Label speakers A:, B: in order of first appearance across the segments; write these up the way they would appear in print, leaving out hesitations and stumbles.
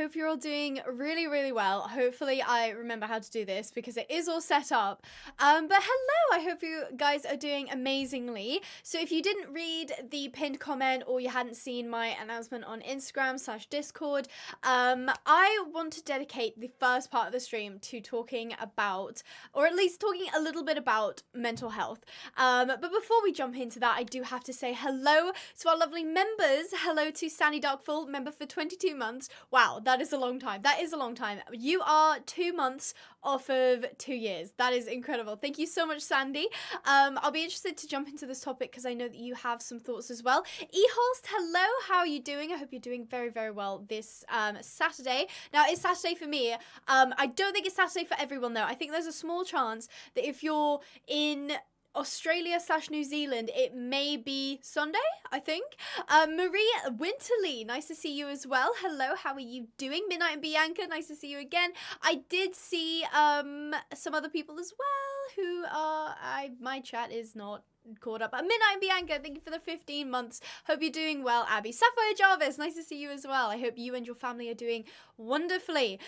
A: hope you're all doing really, really well. Hopefully I remember how to do this because it is all set up. But hello, I hope you guys are doing amazingly. So if you didn't read the pinned comment or you hadn't seen my announcement on Instagram/Discord, I want to dedicate the first part of the stream to talking about, or at least talking a little bit about mental health. But before we jump into that, I do have to say hello to our lovely members. Hello to Sandy Darkful, member for 22 months. Wow, that is a long time. That is a long time. You are 2 months off of 2 years. That is incredible. Thank you so much, Sandy. I'll be interested to jump into this topic because I know that you have some thoughts as well. Eholst, hello. How are you doing? I hope you're doing very, very well this Saturday. Now, it's Saturday for me. I don't think it's Saturday for everyone, though. I think there's a small chance that if you're in Australia/New Zealand, it may be Sunday, I think. Marie Winterly, nice to see you as well. Hello, how are you doing? Midnight and Bianca, nice to see you again. I did see some other people as well who are, my chat is not caught up. Midnight and Bianca, thank you for the 15 months. Hope you're doing well, Abby. Sapphire Jarvis, nice to see you as well. I hope you and your family are doing wonderfully.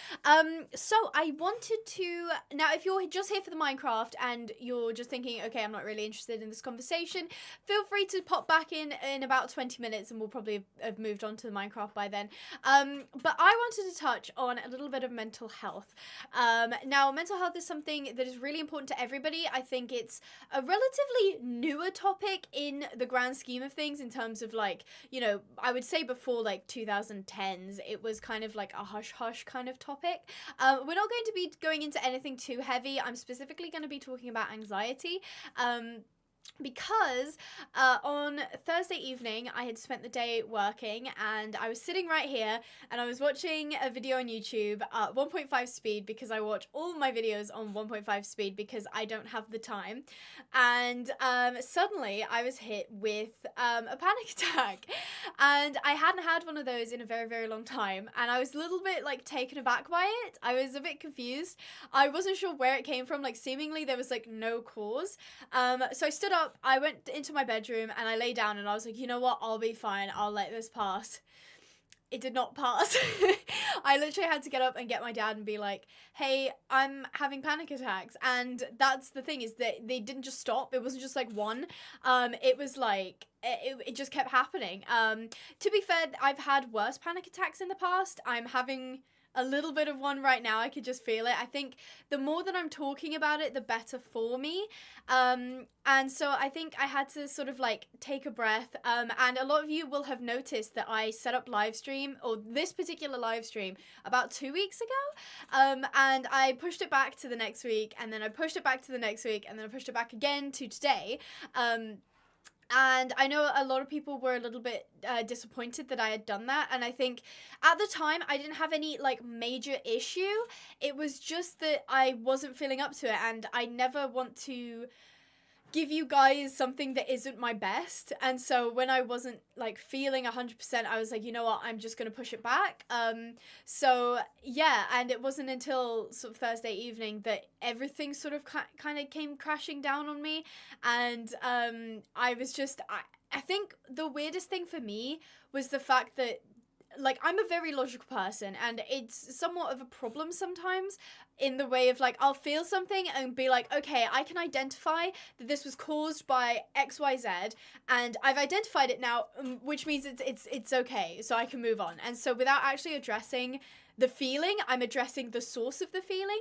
A: So I wanted to, now if you're just here for the Minecraft and you're just thinking, okay, I'm not really interested in this conversation, feel free to pop back in about 20 minutes and we'll probably have moved on to the Minecraft by then. But I wanted to touch on a little bit of mental health. Now, mental health is something that is really important to everybody. I think it's a relatively newer topic in the grand scheme of things in terms of, like, you know, I would say before like 2010s it was kind of like a hush-hush kind of topic. We're not going to be going into anything too heavy. I'm specifically going to be talking about anxiety. Because on Thursday evening I had spent the day working and I was sitting right here and I was watching a video on YouTube at 1.5 speed because I watch all my videos on 1.5 speed because I don't have the time, and suddenly I was hit with a panic attack, and I hadn't had one of those in a very, very long time, and I was a little bit like taken aback by it. I was a bit confused. I wasn't sure where it came from. Like, seemingly there was like no cause. So I stood up, I went into my bedroom and I lay down and I was like, you know what, I'll be fine, I'll let this pass. It did not pass. I literally had to get up and get my dad and be like, hey, I'm having panic attacks. And that's the thing, is that they didn't just stop. It wasn't just like one. It was like, it just kept happening. To be fair, I've had worse panic attacks in the past. I'm having a little bit of one right now. I could just feel it. I think the more that I'm talking about it, the better for me. And so I think I had to sort of like take a breath. And a lot of you will have noticed that I set up live stream, or this particular live stream, about 2 weeks ago. And I pushed it back to the next week, and then I pushed it back to the next week, and then I pushed it back again to today. And I know a lot of people were a little bit disappointed that I had done that. And I think at the time I didn't have any like major issue. It was just that I wasn't feeling up to it. And I never want to give you guys something that isn't my best. And so when I wasn't like feeling 100%, I was like, you know what, I'm just going to push it back. So yeah, and it wasn't until sort of Thursday evening that everything sort of kind of came crashing down on me. And I was just, I think the weirdest thing for me was the fact that, like, I'm a very logical person, and it's somewhat of a problem sometimes in the way of, like, I'll feel something and be like, okay, I can identify that this was caused by XYZ, and I've identified it now, which means it's okay, so I can move on. And so without actually addressing the feeling, I'm addressing the source of the feeling.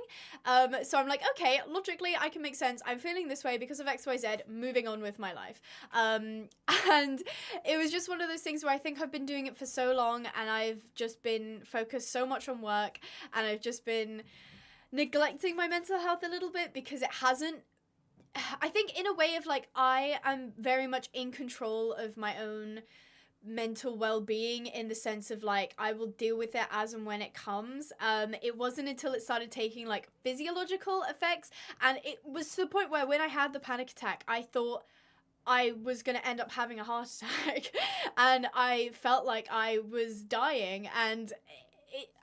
A: So I'm like, okay, logically I can make sense. I'm feeling this way because of XYZ, moving on with my life. And it was just one of those things where I think I've been doing it for so long, and I've just been focused so much on work, and I've just been neglecting my mental health a little bit because it hasn't, I think in a way of like, I am very much in control of my own mental well-being, in the sense of like, I will deal with it as and when it comes. It wasn't until it started taking like physiological effects, and it was to the point where when I had the panic attack, I thought I was going to end up having a heart attack and I felt like I was dying, and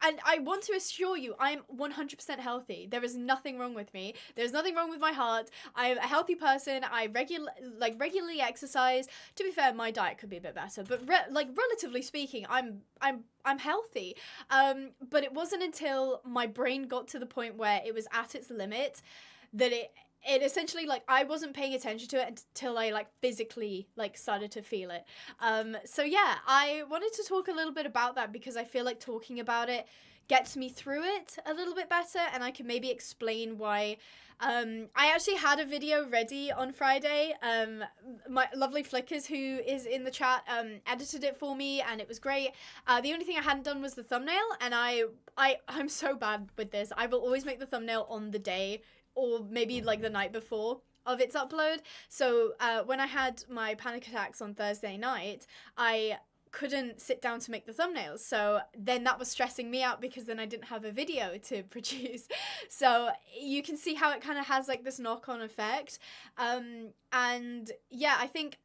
A: and I want to assure you, I'm 100% healthy. There is nothing wrong with me. There's nothing wrong with my heart. I'm a healthy person. I regularly exercise. To be fair, my diet could be a bit better, but relatively speaking, I'm healthy. But it wasn't until my brain got to the point where it was at its limit that it essentially, like, I wasn't paying attention to it until I, like, physically, like, started to feel it. So yeah, I wanted to talk a little bit about that because I feel like talking about it gets me through it a little bit better, and I can maybe explain why. I actually had a video ready on Friday. My lovely Flickers, who is in the chat, edited it for me, and it was great. The only thing I hadn't done was the thumbnail, and I'm so bad with this. I will always make the thumbnail on the day, or maybe like the night before of its upload. So when I had my panic attacks on Thursday night, I couldn't sit down to make the thumbnails. So then that was stressing me out because then I didn't have a video to produce. So you can see how it kind of has like this knock-on effect. And yeah, I think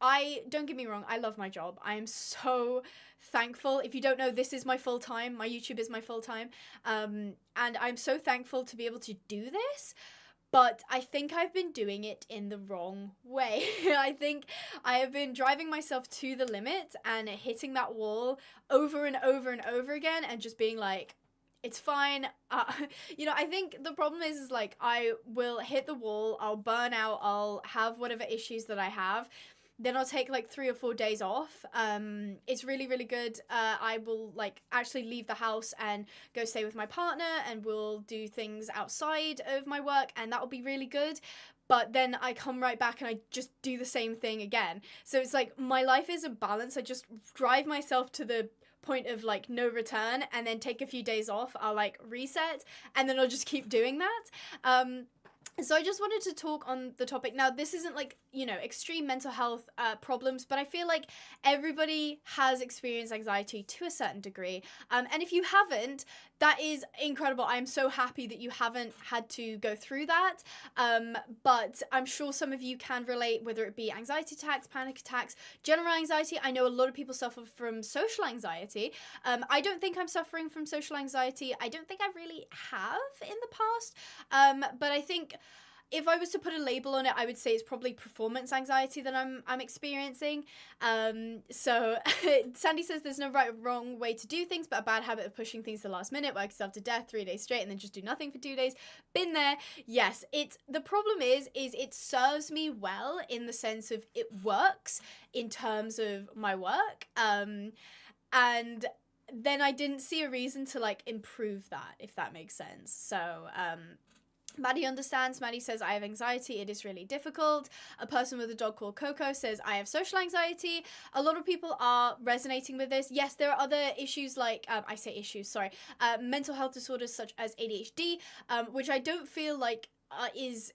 A: don't get me wrong, I love my job. I am so thankful. If you don't know, this is my full time. My YouTube is my full time. And I'm so thankful to be able to do this. But I think I've been doing it in the wrong way. I think I have been driving myself to the limit and hitting that wall over and over and over again and just being like, it's fine. I think the problem is like I will hit the wall, I'll burn out, I'll have whatever issues that I have. Then I'll take like 3 or 4 days off. It's really, really good. I will like actually leave the house and go stay with my partner, and we'll do things outside of my work, and that will be really good. But then I come right back and I just do the same thing again. So it's like my life is a balance. I just drive myself to the point of like no return, and then take a few days off. I'll like reset, and then I'll just keep doing that. So I just wanted to talk on the topic. Now, this isn't like, extreme mental health problems, but I feel like everybody has experienced anxiety to a certain degree. And if you haven't, that is incredible. I'm so happy that you haven't had to go through that. But I'm sure some of you can relate, whether it be anxiety attacks, panic attacks, general anxiety. I know a lot of people suffer from social anxiety. I don't think I'm suffering from social anxiety. I don't think I really have in the past. But I think if I was to put a label on it, I would say it's probably performance anxiety that I'm experiencing. So Sandy says there's no right or wrong way to do things, but a bad habit of pushing things to the last minute, work yourself to death 3 days straight and then just do nothing for 2 days. Been there. Yes, the problem is it serves me well in the sense of it works in terms of my work. And then I didn't see a reason to like improve that, if that makes sense. So Maddie understands. Maddie says, I have anxiety. It is really difficult. A person with a dog called Coco says, I have social anxiety. A lot of people are resonating with this. Yes, there are other issues like, mental health disorders such as ADHD, which I don't feel like is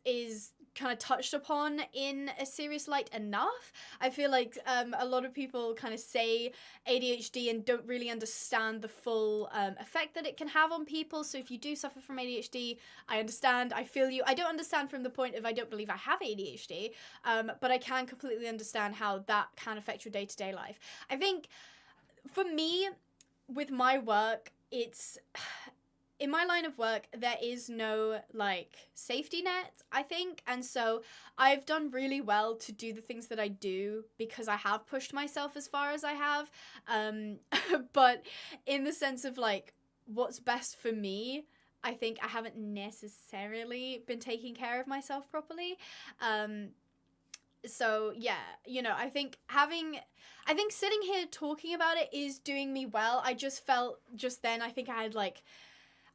A: kind of touched upon in a serious light enough. I feel like a lot of people kind of say ADHD and don't really understand the full effect that it can have on people. So if you do suffer from ADHD, I understand, I feel you. I don't understand from the point of I don't believe I have ADHD, but I can completely understand how that can affect your day-to-day life. I think for me, with my work, in my line of work, there is no, like, safety net, I think. And so I've done really well to do the things that I do because I have pushed myself as far as I have. But in the sense of, like, what's best for me, I think I haven't necessarily been taking care of myself properly. So, yeah, I think sitting here talking about it is doing me well. I just felt just then, I think I had, like,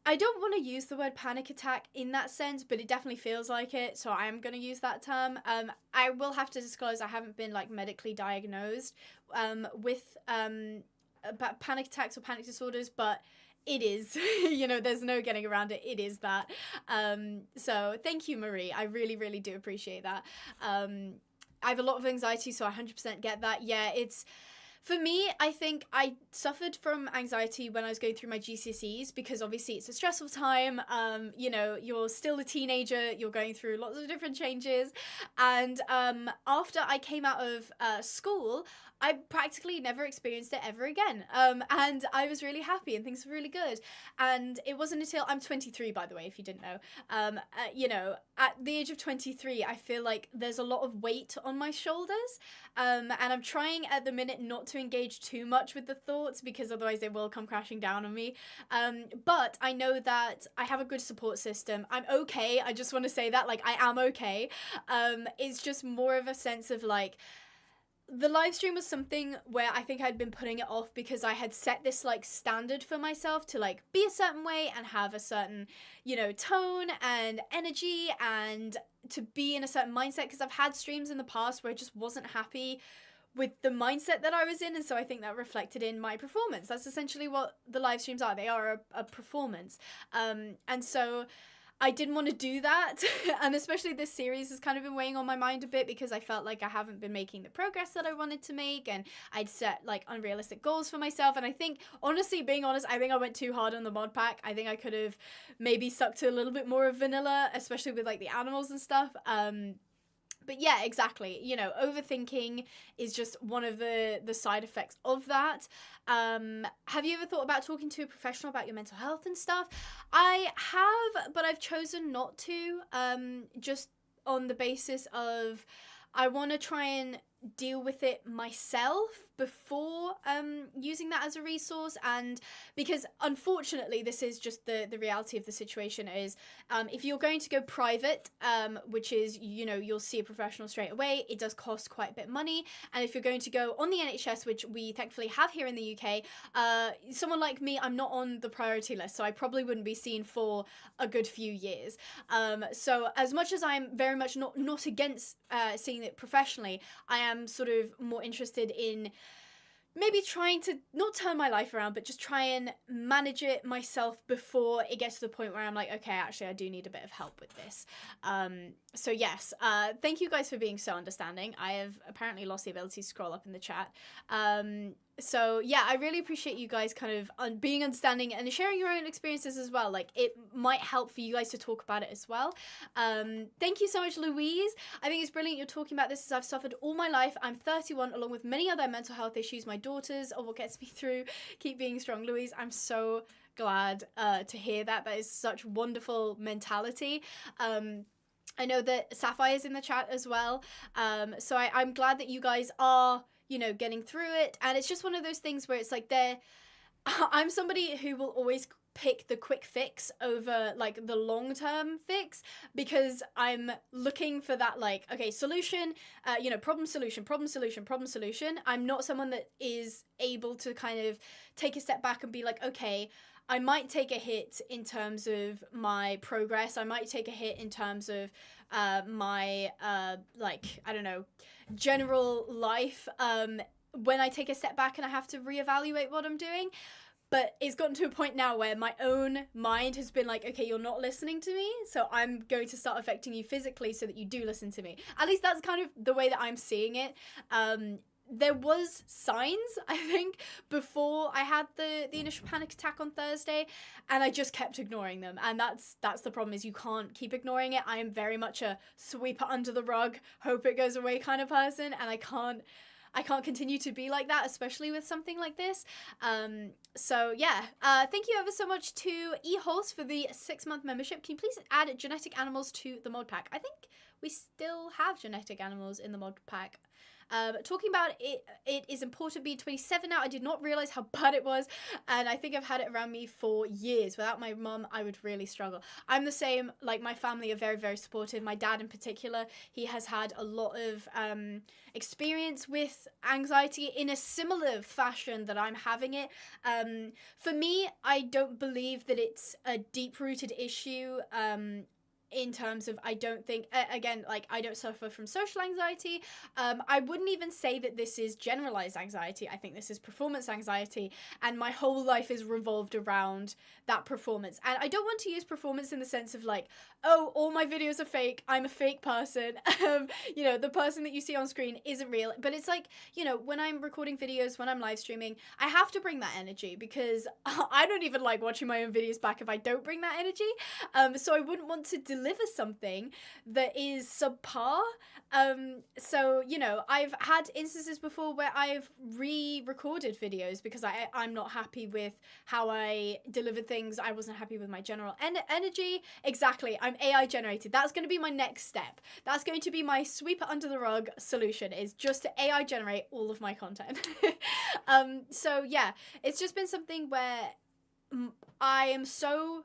A: I don't want to use the word panic attack in that sense, but it definitely feels like it, so I'm going to use that term. I will have to disclose I haven't been, like, medically diagnosed with panic attacks or panic disorders, but it is, there's no getting around it. It is that. So thank you, Marie. I really, really do appreciate that. I have a lot of anxiety, so I 100% get that. Yeah, For me, I think I suffered from anxiety when I was going through my GCSEs because obviously it's a stressful time. You know, you're still a teenager, you're going through lots of different changes. And after I came out of school, I practically never experienced it ever again. And I was really happy and things were really good. And it wasn't until I'm 23, by the way, if you didn't know. You know, at the age of 23, I feel like there's a lot of weight on my shoulders. And I'm trying at the minute not to engage too much with the thoughts because otherwise they will come crashing down on me. But I know that I have a good support system. I'm okay. I just want to say that, like, I am okay. It's just more of a sense of like, the live stream was something where I think I'd been putting it off because I had set this like standard for myself to like be a certain way and have a certain, you know, tone and energy and to be in a certain mindset, because I've had streams in the past where I just wasn't happy with the mindset that I was in, and so I think that reflected in my performance. That's essentially what the live streams are. They are a performance. And so I didn't want to do that. And especially this series has kind of been weighing on my mind a bit because I felt like I haven't been making the progress that I wanted to make, and I'd set like unrealistic goals for myself. And I think, honestly, being honest, I think I went too hard on the mod pack. I think I could have maybe stuck to a little bit more of vanilla, especially with like the animals and stuff. But yeah, exactly. You know, overthinking is just one of the side effects of that. Have you ever thought about talking to a professional about your mental health and stuff? I have, but I've chosen not to, just on the basis of I want to try and deal with it myself before using that as a resource. And because unfortunately this is just the reality of the situation is if you're going to go private, which is, you know, you'll see a professional straight away, it does cost quite a bit of money. And if you're going to go on the NHS, which we thankfully have here in the UK, someone like me, I'm not on the priority list, so I probably wouldn't be seen for a good few years. So as much as I'm very much not against seeing it professionally, I am sort of more interested in maybe trying to not turn my life around, but just try and manage it myself before it gets to the point where I'm like, okay, actually, I do need a bit of help with this. So yes, thank you guys for being so understanding. I have apparently lost the ability to scroll up in the chat. So yeah, I really appreciate you guys kind of being understanding and sharing your own experiences as well. Like, it might help for you guys to talk about it as well. Thank you so much, Louise. I think it's brilliant you're talking about this, as I've suffered all my life. I'm 31, along with many other mental health issues. My daughters are what gets me through. Keep being strong, Louise. I'm so glad to hear that. That is such wonderful mentality. I know that Sapphire's in the chat as well. So I'm glad that you guys are, you know, getting through it. And it's just one of those things where it's like I'm somebody who will always pick the quick fix over like the long-term fix, because I'm looking for that, like, okay, solution, you know, problem, solution, problem, solution, problem, solution. I'm not someone that is able to kind of take a step back and be like, okay, I might take a hit in terms of my progress. I might take a hit in terms of my, like, I don't know, general life. When I take a step back and I have to reevaluate what I'm doing. But it's gotten to a point now where my own mind has been like, okay, you're not listening to me, so I'm going to start affecting you physically so that you do listen to me. At least that's kind of the way that I'm seeing it. There was signs, I think, before I had the initial panic attack on Thursday, and I just kept ignoring them. And that's the problem, is you can't keep ignoring it. I am very much a sweep it under the rug, hope it goes away kind of person, and I can't continue to be like that, especially with something like this. So yeah, thank you ever so much to eHorse for the 6-month membership. Can you please add genetic animals to the mod pack? I think we still have genetic animals in the mod pack. Talking about it is important being 27 now. I did not realize how bad it was, and I think I've had it around me for years. Without my mum, I would really struggle. I'm the same. Like, my family are very, very supportive. My dad in particular, he has had a lot of experience with anxiety in a similar fashion that I'm having it. For me, I don't believe that it's a deep-rooted issue. in terms of, I don't think, again, like, I don't suffer from social anxiety. I wouldn't even say that this is generalized anxiety. I think this is performance anxiety, and my whole life is revolved around that performance. And I don't want to use performance in the sense of like, oh, all my videos are fake, I'm a fake person. You know, the person that you see on screen isn't real. But it's like, you know, when I'm recording videos, when I'm live streaming, I have to bring that energy, because I don't even like watching my own videos back if I don't bring that energy. So I wouldn't want to deliver something that is subpar. So, you know, I've had instances before where I've re-recorded videos because I'm not happy with how I delivered things. I wasn't happy with my general energy. Exactly. I'm AI generated. That's going to be my next step. That's going to be my sweep it under the rug solution, is just to AI generate all of my content. So yeah, it's just been something where I am so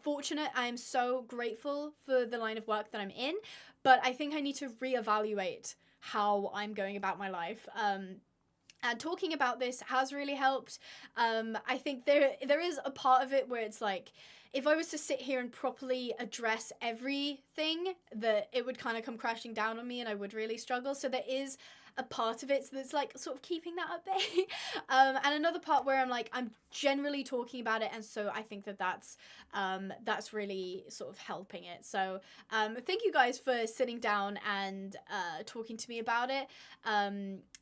A: fortunate. I am so grateful for the line of work that I'm in, but I think I need to reevaluate how I'm going about my life. And talking about this has really helped. I think there is a part of it where it's like, if I was to sit here and properly address everything, that it would kind of come crashing down on me and I would really struggle. So there is a part of it that's like sort of keeping that at bay. And another part where I'm like, I'm generally talking about it, and so I think that that's really sort of helping it. So thank you guys for sitting down and talking to me about it.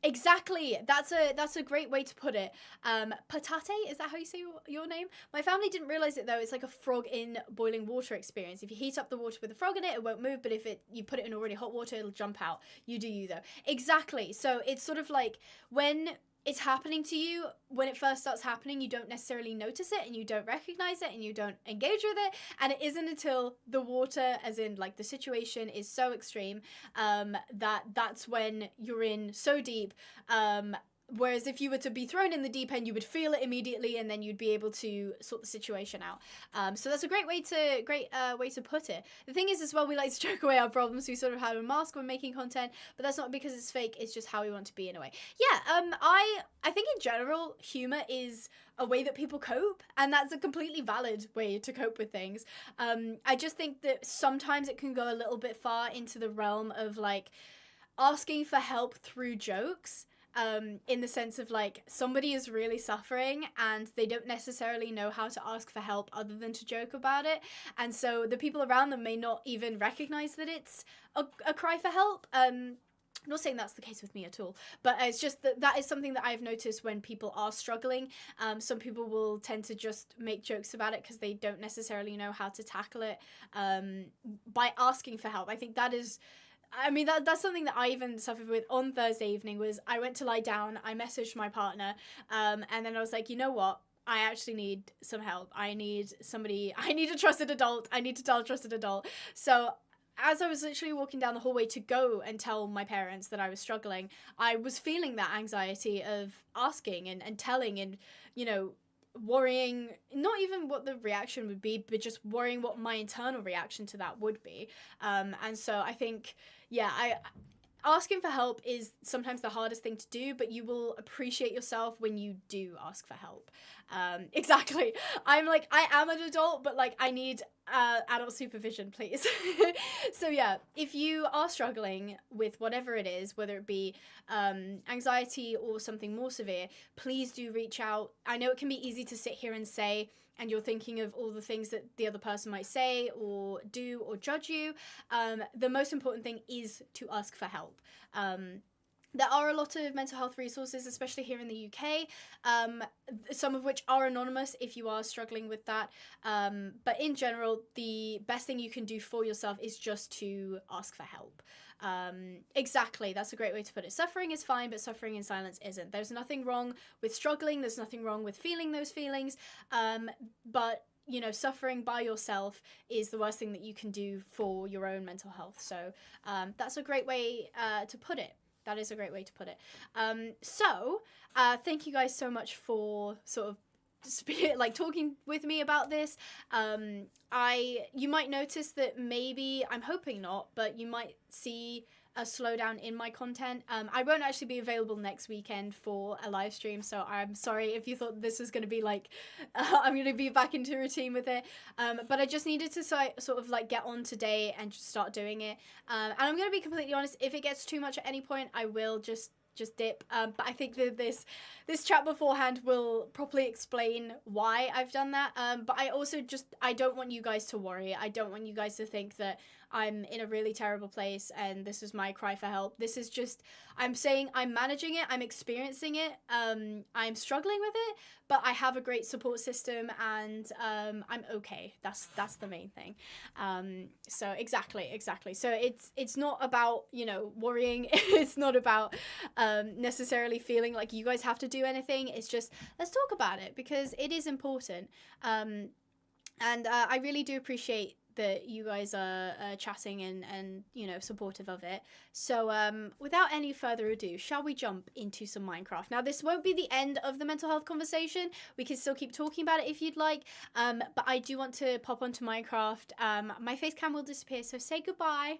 A: Exactly, that's a great way to put it. Patate, is that how you say your name? My family didn't realize it though. It's like a frog in boiling water experience. If you heat up the water with a frog in it, it won't move, but if you put it in already hot water, it'll jump out. You do you though. Exactly. So it's sort of like, when it's happening to you, when it first starts happening, you don't necessarily notice it and you don't recognize it and you don't engage with it, and it isn't until the water, as in like the situation, is so extreme that's when you're in so deep. Whereas if you were to be thrown in the deep end, you would feel it immediately, and then you'd be able to sort the situation out. So that's a great way to put it. The thing is, as well, we like to joke away our problems. We sort of have a mask when making content, but that's not because it's fake. It's just how we want to be in a way. Yeah. I think in general, humor is a way that people cope, and that's a completely valid way to cope with things. I just think that sometimes it can go a little bit far into the realm of like asking for help through jokes. In the sense of like, somebody is really suffering and they don't necessarily know how to ask for help other than to joke about it. And so the people around them may not even recognize that it's a cry for help. I'm not saying that's the case with me at all, but it's just that is something that I've noticed when people are struggling. Some people will tend to just make jokes about it because they don't necessarily know how to tackle it by asking for help. I think that is... I mean, that's something that I even suffered with on Thursday evening. Was I went to lie down, I messaged my partner, and then I was like, you know what? I actually need some help. I need a trusted adult. I need to tell a trusted adult. So as I was literally walking down the hallway to go and tell my parents that I was struggling, I was feeling that anxiety of asking and telling, and, you know, worrying, not even what the reaction would be, but just worrying what my internal reaction to that would be. And so I think, yeah, asking for help is sometimes the hardest thing to do, but you will appreciate yourself when you do ask for help. Exactly. I'm like, I am an adult, but like, I need adult supervision, please. So yeah, if you are struggling with whatever it is, whether it be anxiety or something more severe, please do reach out. I know it can be easy to sit here and say, and you're thinking of all the things that the other person might say or do or judge you. The most important thing is to ask for help. There are a lot of mental health resources, especially here in the UK, some of which are anonymous if you are struggling with that. But in general, the best thing you can do for yourself is just to ask for help. Exactly, that's a great way to put it. Suffering is fine, but suffering in silence isn't. There's nothing wrong with struggling. There's nothing wrong with feeling those feelings. But you know, suffering by yourself is the worst thing that you can do for your own mental health. So that's a great way to put it. That is a great way to put it. So thank you guys so much for sort of talking with me about this. You might notice that maybe, I'm hoping not, but you might see a slowdown in my content. I won't actually be available next weekend for a live stream, so I'm sorry if you thought this was going to be like I'm going to be back into routine with it, but I just needed to sort of like get on today and just start doing it, and I'm going to be completely honest, if it gets too much at any point, I will just dip, but I think that this chat beforehand will properly explain why I've done that, but I also I don't want you guys to worry. I don't want you guys to think that I'm in a really terrible place and this is my cry for help. This is just, I'm saying I'm managing it, I'm experiencing it, I'm struggling with it, but I have a great support system, and I'm okay. That's the main thing. So exactly. So it's not about, you know, worrying. It's not about necessarily feeling like you guys have to do anything. It's just, let's talk about it because it is important. And I really do appreciate that you guys are chatting and you know, supportive of it. So without any further ado, shall we jump into some Minecraft? Now, this won't be the end of the mental health conversation. We can still keep talking about it if you'd like, but I do want to pop onto Minecraft. My face cam will disappear, so say goodbye.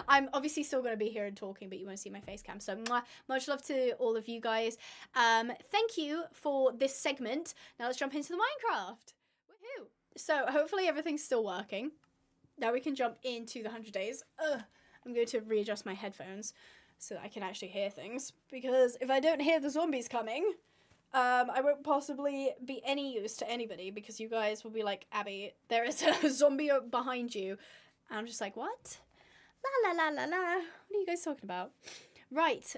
A: I'm obviously still going to be here and talking, but you won't see my face cam. So much love to all of you guys. Thank you for this segment. Now let's jump into the Minecraft. Woohoo! So hopefully everything's still working. Now we can jump into the 100 days. I'm going to readjust my headphones so that I can actually hear things, because if I don't hear the zombies coming, I won't possibly be any use to anybody, because you guys will be like, Abby, there is a zombie behind you. And I'm just like, what? La la la la la. What are you guys talking about? Right,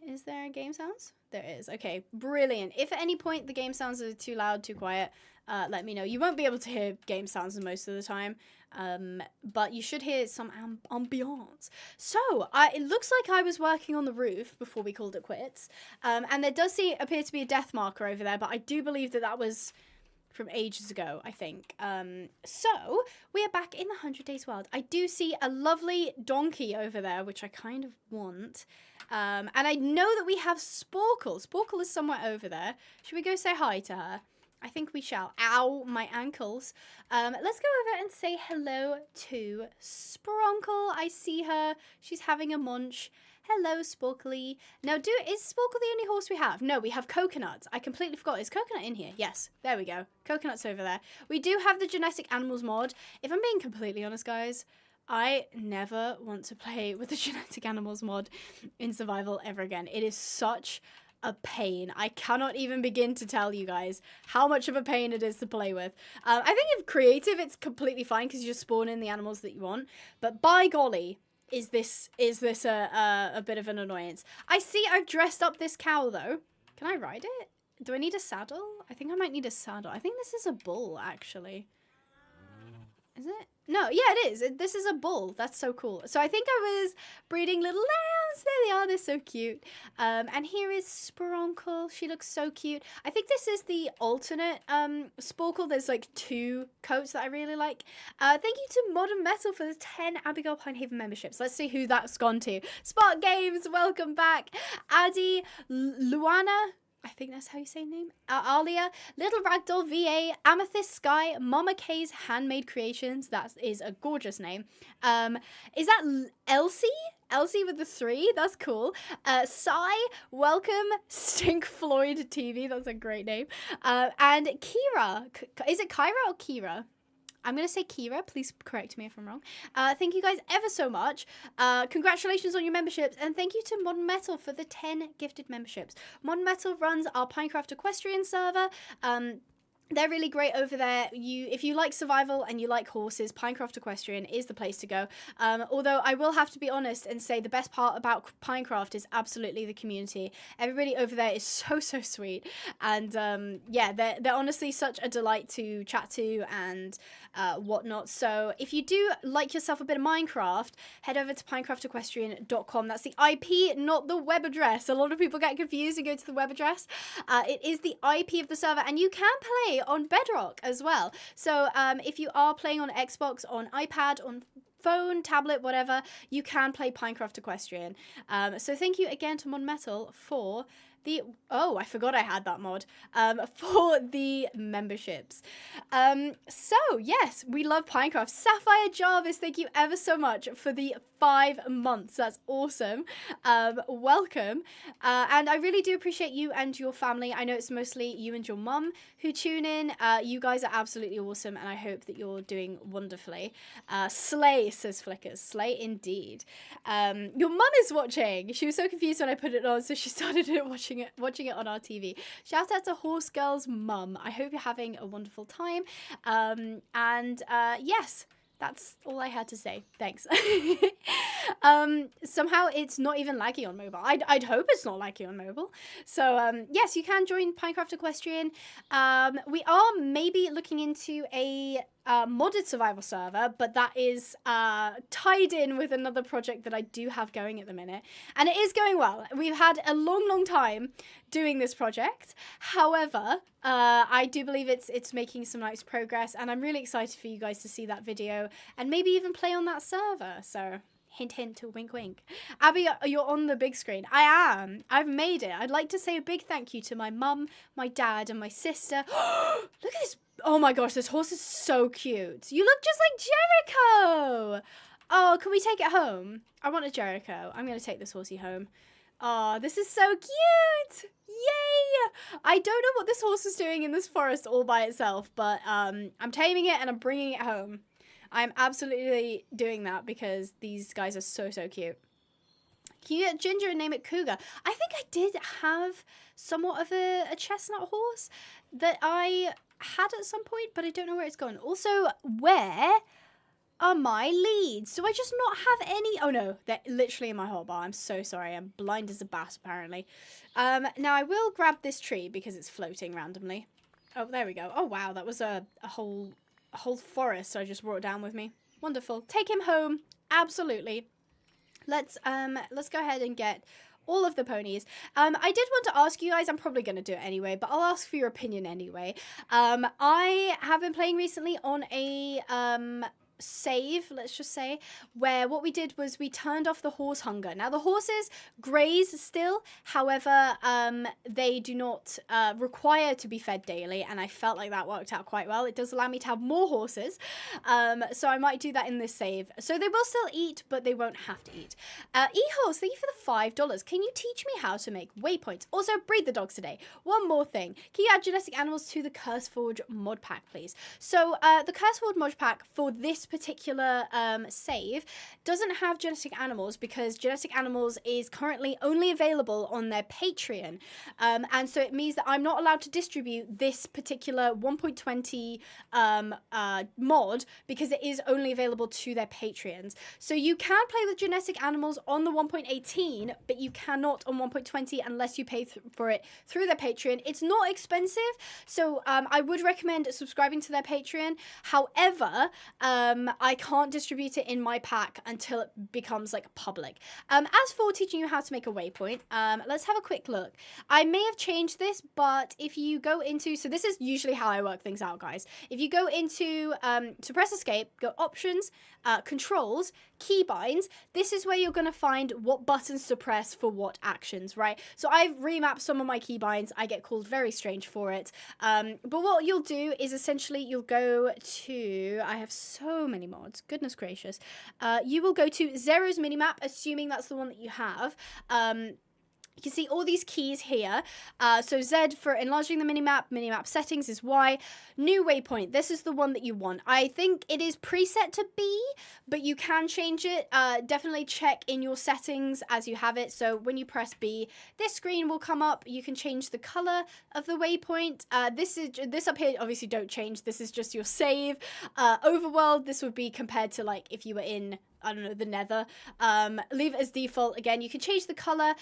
A: is there game sounds? There is. Okay, brilliant. If at any point the game sounds are too loud, too quiet, let me know. You won't be able to hear game sounds most of the time, but you should hear some ambiance. So, it looks like I was working on the roof before we called it quits, and there does appear to be a death marker over there, but I do believe that was from ages ago, I think. So, we are back in the 100 Days world. I do see a lovely donkey over there, which I kind of want. And I know that we have Sporkle. Sporkle is somewhere over there. Should we go say hi to her? I think we shall. Ow, my ankles. Let's go over and say hello to Spronkle. I see her. She's having a munch. Hello, Sporkly. Now, is Sporkle the only horse we have? No, we have Coconut. I completely forgot. Is Coconut in here? Yes, there we go. Coconut's over there. We do have the Genetic Animals mod. If I'm being completely honest, guys, I never want to play with the Genetic Animals mod in survival ever again. It is such a pain. I cannot even begin to tell you guys how much of a pain it is to play with. I think if creative, it's completely fine because you just spawn in the animals that you want. But by golly, is this a bit of an annoyance. I see I've dressed up this cow though. Can I ride it? Do I need a saddle? I think I might need a saddle. I think this is a bull actually. Is it? No, yeah, it is. This is a bull. That's so cool. So I think I was breeding little lambs. There they are. They're so cute. And here is Spronkle. She looks so cute. I think this is the alternate Sporkle. There's like 2 coats that I really like. Thank you to Modern Metal for the 10 Abigail Pinehaven memberships. Let's see who that's gone to. Spark Games, welcome back. Addy, Luana, I think that's how you say name. Alia, Little Ragdoll VA, Amethyst Sky, Mama K's Handmade Creations. That is a gorgeous name. Is that Elsie? Elsie with the 3. That's cool. Sai, welcome. Stink Floyd TV. That's a great name. And Kira. Is it Kyra or Kira? I'm going to say Kira. Please correct me if I'm wrong. Thank you guys ever so much. Congratulations on your memberships. And thank you to Modern Metal for the 10 gifted memberships. Modern Metal runs our Pinecraft Equestrian server. They're really great over there. If you like survival and you like horses, Pinecraft Equestrian is the place to go. Although I will have to be honest and say the best part about Pinecraft is absolutely the community. Everybody over there is so sweet, and yeah, they're honestly such a delight to chat to and whatnot. So if you do like yourself a bit of Minecraft, head over to pinecraftequestrian.com. That's the IP, not the web address. A lot of people get confused and go to the web address. It is the IP of the server, and you can play on Bedrock as well. So if you are playing on Xbox, on iPad, on phone, tablet, whatever, you can play Pinecraft Equestrian. So thank you again to Mon Metal for I forgot I had that mod for the memberships. So yes, we love Pinecraft. Sapphire Jarvis, thank you ever so much for the 5 months. That's awesome. Welcome. And I really do appreciate you and your family. I know it's mostly you and your mum who tune in. You guys are absolutely awesome, and I hope that you're doing wonderfully. Slay, says Flickers. Slay indeed. Your mum is watching. She was so confused when I put it on, so she started watching it on our TV. Shout out to Horse Girl's mum. I hope you're having a wonderful time. Yes, that's all I had to say. Thanks. Somehow it's not even laggy on mobile. I'd hope it's not laggy on mobile. So yes, you can join Pinecraft Equestrian. We are maybe looking into a modded survival server, but that is tied in with another project that I do have going at the minute, and it is going well. We've had a long time doing this project. However, I do believe it's making some nice progress, and I'm really excited for you guys to see that video and maybe even play on that server. So hint hint, wink wink. Abby, you're on the big screen. I am. I've made it. I'd like to say a big thank you to my mum, my dad, and my sister. Look at this. Oh my gosh, this horse is so cute. You look just like Jericho. Oh, can we take it home? I want a Jericho. I'm going to take this horsey home. Oh, this is so cute. Yay. I don't know what this horse is doing in this forest all by itself, but I'm taming it and I'm bringing it home. I'm absolutely doing that because these guys are so cute. Can you get Ginger and name it Cougar? I think I did have somewhat of a chestnut horse that I had at some point, but I don't know where it's gone. Also, where are my leads? Do I just not have any? Oh no, they're literally in my hotbar. I'm so sorry. I'm blind as a bat, apparently. Now I will grab this tree because it's floating randomly. Oh, there we go. Oh wow, that was a whole forest I just brought down with me. Wonderful. Take him home. Absolutely. Let's go ahead and get all of the ponies. I did want to ask you guys, I'm probably going to do it anyway, but I'll ask for your opinion anyway. I have been playing recently on a save, let's just say, where what we did was we turned off the horse hunger. Now the horses graze still, however, they do not require to be fed daily, and I felt like that worked out quite well. It does allow me to have more horses, so I might do that in this save. So they will still eat, but they won't have to eat. E-Horse, thank you for the $5. Can you teach me how to make waypoints? Also, breed the dogs today. One more thing. Can you add genetic animals to the Curseforge mod pack, please? So the Curseforge mod pack for this particular save doesn't have genetic animals because genetic animals is currently only available on their Patreon, and so it means that I'm not allowed to distribute this particular 1.20 mod because it is only available to their Patreons. So you can play with genetic animals on the 1.18, but you cannot on 1.20 unless you pay for it through their Patreon. It's not expensive, so I would recommend subscribing to their Patreon. However, I can't distribute it in my pack until it becomes like public. As for teaching you how to make a waypoint, let's have a quick look. I may have changed this, but if you go into, so this is usually how I work things out, guys. If you go into suppress escape, go options, controls, keybinds, this is where you're going to find what buttons to press for what actions, right? So I've remapped some of my keybinds. I get called very strange for it. But what you'll do is essentially you'll go to, I have so many mods, goodness gracious. You will go to Zero's minimap, assuming that's the one that you have. You can see all these keys here. So Z for enlarging the minimap settings is Y. New waypoint, this is the one that you want. I think it is preset to B, but you can change it. Definitely check in your settings as you have it. So when you press B, this screen will come up. You can change the color of the waypoint. This up here, obviously don't change. This is just your save. Overworld, this would be compared to like if you were in, I don't know, the Nether. Leave it as default. Again, you can change the color.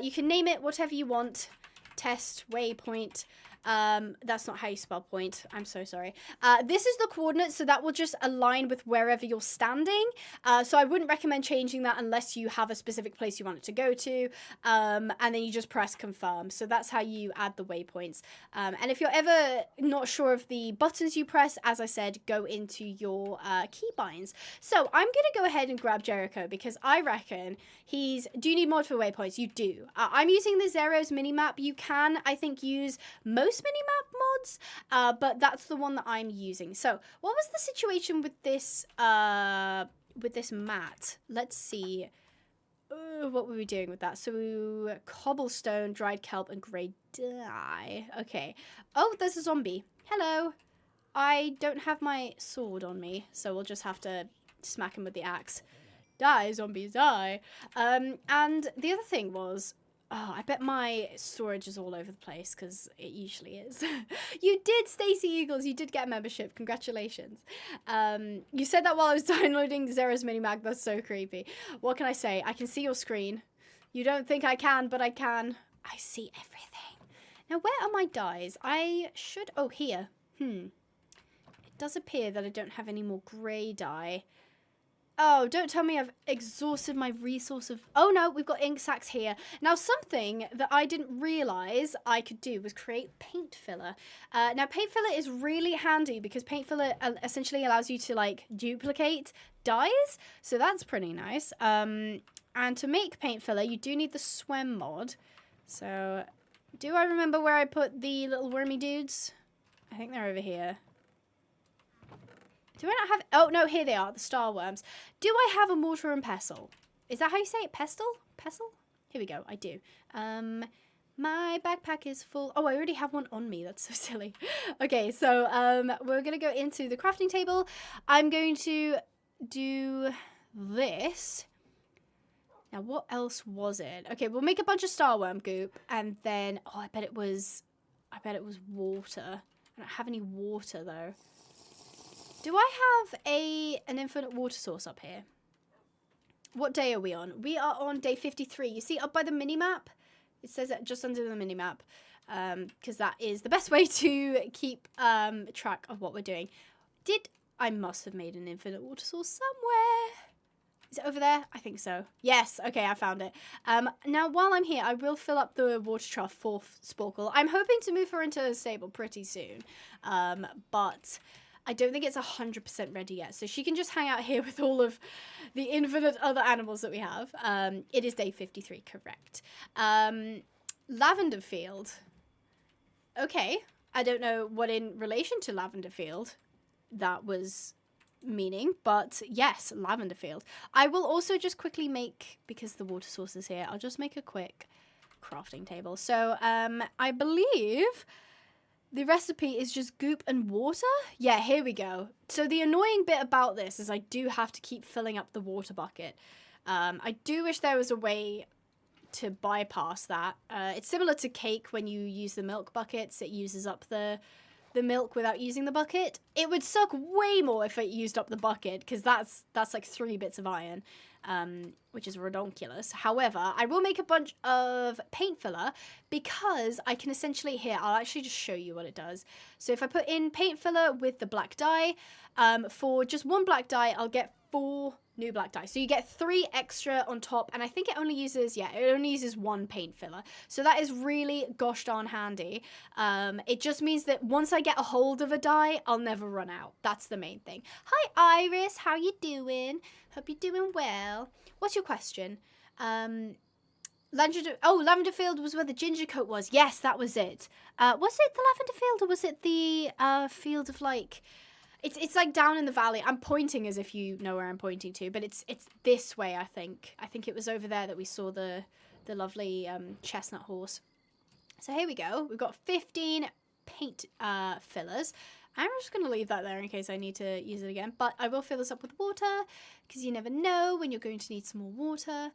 A: You can name it whatever you want. Test, waypoint. That's not how you spell point. I'm so sorry. This is the coordinates, so that will just align with wherever you're standing. So I wouldn't recommend changing that unless you have a specific place you want it to go to. And then you just press confirm. So that's how you add the waypoints. And if you're ever not sure of the buttons you press, as I said, go into your keybinds. So I'm going to go ahead and grab Jericho because I reckon he's... Do you need more for waypoints? You do. I'm using the Zero's minimap. You can, I think, use most minimap mods, but that's the one that I'm using. So what was the situation with this mat? Let's see. What were we doing with that? So cobblestone, dried kelp, and grey dye. Okay. Oh, there's a zombie. Hello. I don't have my sword on me, so we'll just have to smack him with the axe. Die, zombies, die. And the other thing was, oh, I bet my storage is all over the place, because it usually is. You did, Stacey Eagles. You did get a membership. Congratulations. You said that while I was downloading Zero's Minimag. That's so creepy. What can I say? I can see your screen. You don't think I can, but I can. I see everything. Now, where are my dyes? I should... Oh, here. It does appear that I don't have any more grey dye. Oh, don't tell me I've exhausted my resource of... Oh, no, we've got ink sacs here. Now, something that I didn't realise I could do was create paint filler. Now, paint filler is really handy because paint filler essentially allows you to, like, duplicate dyes. So that's pretty nice. And to make paint filler, you do need the swem mod. So, do I remember where I put the little wormy dudes? I think they're over here. Do I not have... Oh, no, here they are, the star worms. Do I have a mortar and pestle? Is that how you say it? Pestle? Pestle? Here we go, I do. My backpack is full... Oh, I already have one on me. That's so silly. Okay, so we're going to go into the crafting table. I'm going to do this. Now, what else was it? Okay, we'll make a bunch of starworm goop, and then... Oh, I bet it was water. I don't have any water, though. Do I have an infinite water source up here? What day are we on? We are on day 53. You see up by the minimap? It says it just under the minimap. Because that is the best way to keep track of what we're doing. I must have made an infinite water source somewhere. Is it over there? I think so. Yes. Okay, I found it. Now, while I'm here, I will fill up the water trough for Sporkle. I'm hoping to move her into a stable pretty soon. But... I don't think it's 100% ready yet, so she can just hang out here with all of the infinite other animals that we have. It is day 53, correct. Lavender field. Okay, I don't know what in relation to lavender field that was meaning, but yes, lavender field. I will also just quickly make, because the water source is here, I'll just make a quick crafting table. So I believe... The recipe is just goop and water? Yeah, here we go. So the annoying bit about this is I do have to keep filling up the water bucket. I do wish there was a way to bypass that. It's similar to cake when you use the milk buckets. It uses up the milk without using the bucket. It would suck way more if it used up the bucket because that's like 3 bits of iron. Which is redonkulous. However, I will make a bunch of paint filler because I can essentially here, I'll actually just show you what it does. So if I put in paint filler with the black dye, for just 1 black dye, I'll get 4 new black dye. So you get 3 extra on top, and I think it only uses 1 paint filler. So that is really gosh darn handy. It just means that once I get a hold of a dye, I'll never run out. That's the main thing. Hi Iris, how you doing? Hope you're doing well. What's your question? Lavender field was where the ginger coat was. Yes, that was it. Was it the lavender field or was it the field of like... It's like down in the valley. I'm pointing as if you know where I'm pointing to, but it's this way, I think. I think it was over there that we saw the lovely chestnut horse. So here we go. We've got 15 paint fillers. I'm just going to leave that there in case I need to use it again. But I will fill this up with water because you never know when you're going to need some more water.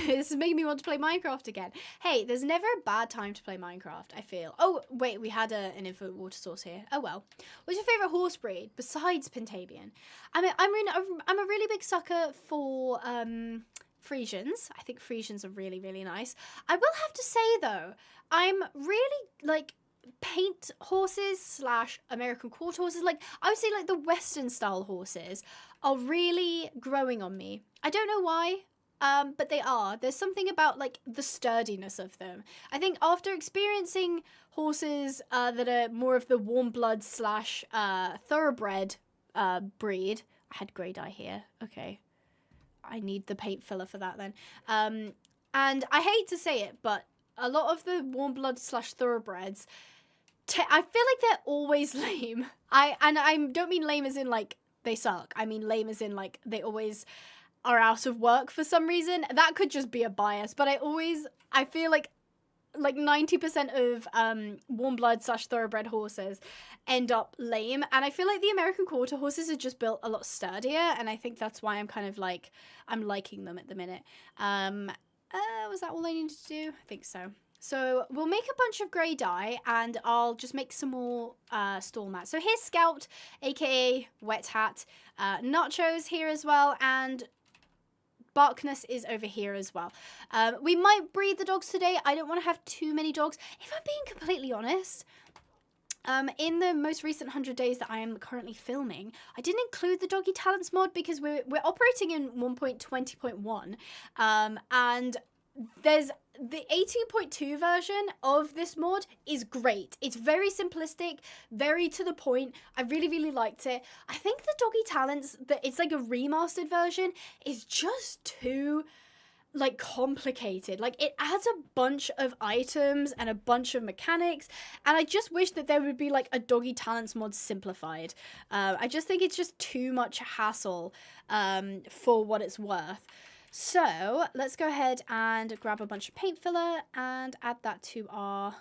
A: This is making me want to play Minecraft again. Hey, there's never a bad time to play Minecraft, I feel. Oh, wait, we had an infinite water source here. Oh, well. What's your favourite horse breed besides Pintabian? I'm a really big sucker for Frisians. I think Frisians are really, really nice. I will have to say, though, I'm really, like, paint horses slash American quarter horses. Like, I would say, like, the Western style horses are really growing on me. I don't know why. But they are. There's something about, like, the sturdiness of them. I think after experiencing horses that are more of the warm blood slash thoroughbred breed. I had grey dye here. Okay. I need the paint filler for that then. And I hate to say it, but a lot of the warm blood slash thoroughbreds, I feel like they're always lame. I don't mean lame as in, like, they suck. I mean lame as in, like, they always are out of work for some reason. That could just be a bias, but I feel like 90% of warm blood slash thoroughbred horses end up lame, and I feel like the American quarter horses are just built a lot sturdier, and I think that's why I'm kind of like, I'm liking them at the minute. Was that all I needed to do? I think so. So we'll make a bunch of grey dye, and I'll just make some more stall mats. So here's Scout, aka Wet Hat. Nacho's here as well, and Barkness is over here as well. We might breed the dogs today. I don't want to have too many dogs. If I'm being completely honest, in the most recent 100 days that I am currently filming, I didn't include the doggy talents mod because we're operating in 1.20.1, and there's the 18.2 version of this mod is great. It's very simplistic, very to the point. I really, really liked it. I think the doggy talents, it's like a remastered version, is just too, like, complicated. Like, it adds a bunch of items and a bunch of mechanics, and I just wish that there would be, like, a doggy talents mod simplified. I just think it's just too much hassle for what it's worth. So let's go ahead and grab a bunch of paint filler and add that to our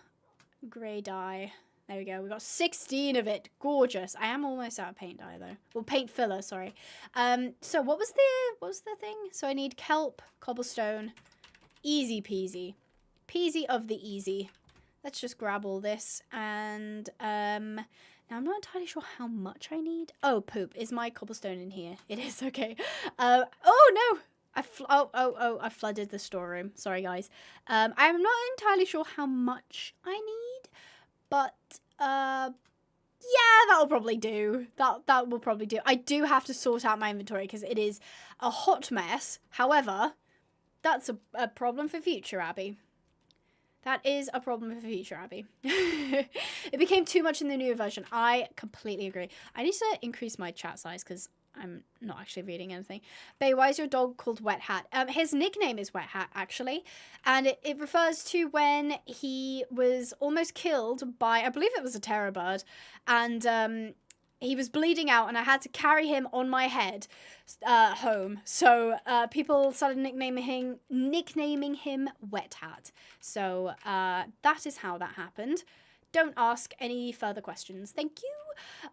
A: grey dye. There we go. We've got 16 of it. Gorgeous. I am almost out of paint dye though. Well, paint filler, sorry. So what was the thing? So I need kelp, cobblestone, easy peasy. Peasy of the easy. Let's just grab all this, and now I'm not entirely sure how much I need. Oh, poop. Is my cobblestone in here? It is, okay. Oh no! I flooded the storeroom. Sorry, guys. I'm not entirely sure how much I need, but yeah, that'll probably do. That will probably do. I do have to sort out my inventory because it is a hot mess. However, that's a problem for future Abby. That is a problem for future Abby. It became too much in the newer version. I completely agree. I need to increase my chat size because I'm not actually reading anything. Bae, why is your dog called Wet Hat? His nickname is Wet Hat, actually. And it refers to when he was almost killed by, I believe it was a terror bird. And he was bleeding out, and I had to carry him on my head home. So people started nicknaming him Wet Hat. So that is how that happened. Don't ask any further questions. Thank you.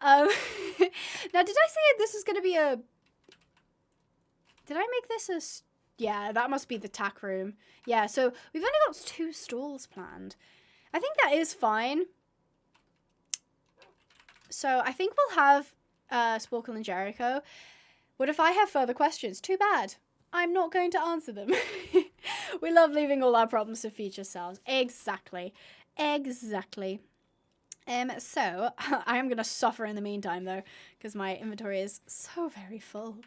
A: Now, did I say this was going to be a... Did I make this a... Yeah, that must be the tack room. Yeah, so we've only got 2 stalls planned. I think that is fine. So I think we'll have Sporkle and Jericho. What if I have further questions? Too bad. I'm not going to answer them. We love leaving all our problems to future selves. Exactly. Exactly. So I am going to suffer in the meantime though, because my inventory is so very full.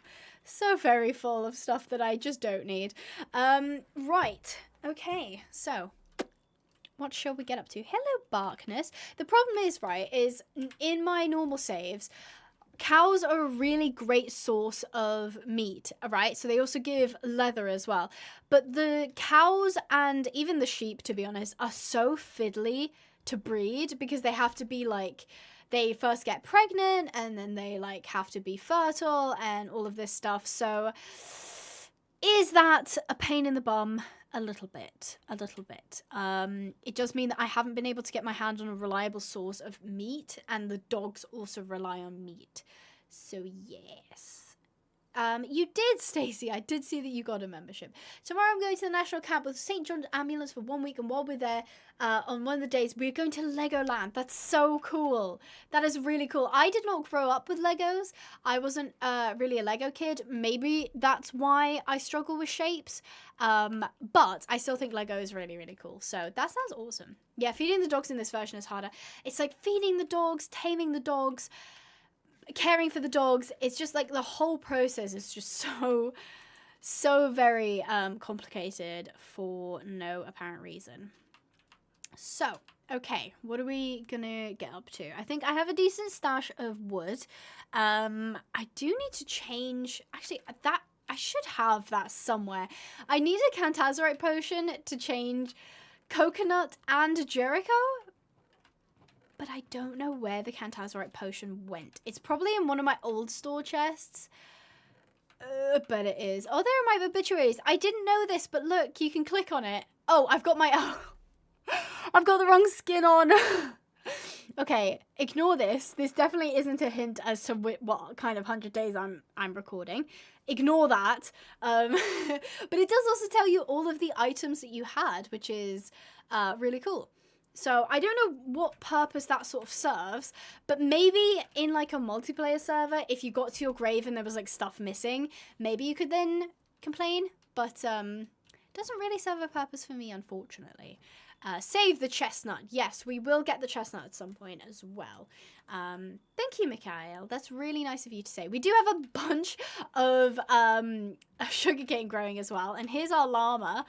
A: So very full of stuff that I just don't need. Right. Okay. So what shall we get up to? Hello, Barkness. The problem is, right, is in my normal saves, cows are a really great source of meat, right? So they also give leather as well. But the cows and even the sheep, to be honest, are so fiddly to breed because they have to be like, they first get pregnant and then they like have to be fertile and all of this stuff. So is that a pain in the bum? A little bit. It does mean that I haven't been able to get my hand on a reliable source of meat, and the dogs also rely on meat. So yes. You did, Stacey. I did see that you got a membership. Tomorrow I'm going to the National Camp with St. John's Ambulance for 1 week, and while we're there, on one of the days, we're going to Legoland. That's so cool. That is really cool. I did not grow up with Legos. I wasn't really a Lego kid. Maybe that's why I struggle with shapes. But I still think Lego is really, really cool. So that sounds awesome. Yeah, feeding the dogs in this version is harder. It's like feeding the dogs, taming the dogs, caring for the dogs. It's just like the whole process is just so very complicated for no apparent reason. So, okay, what are we gonna get up to? I think I have a decent stash of wood. I do need to change, actually, that I should have that somewhere. I need a Cantazorite potion to change Coconut and Jericho, but I don't know where the Cantazorite potion went. It's probably in one of my old store chests. But it is. Oh, there are my obituaries. I didn't know this, but look, you can click on it. Oh, I've got my... Oh, I've got the wrong skin on. Okay, ignore this. This definitely isn't a hint as to what kind of 100 days I'm recording. Ignore that. But it does also tell you all of the items that you had, which is really cool. So I don't know what purpose that sort of serves, but maybe in like a multiplayer server, if you got to your grave and there was like stuff missing, maybe you could then complain, but doesn't really serve a purpose for me, unfortunately. Save the chestnut. Yes, we will get the chestnut at some point as well. Thank you, Mikhail. That's really nice of you to say. We do have a bunch of sugarcane growing as well, and here's our llama.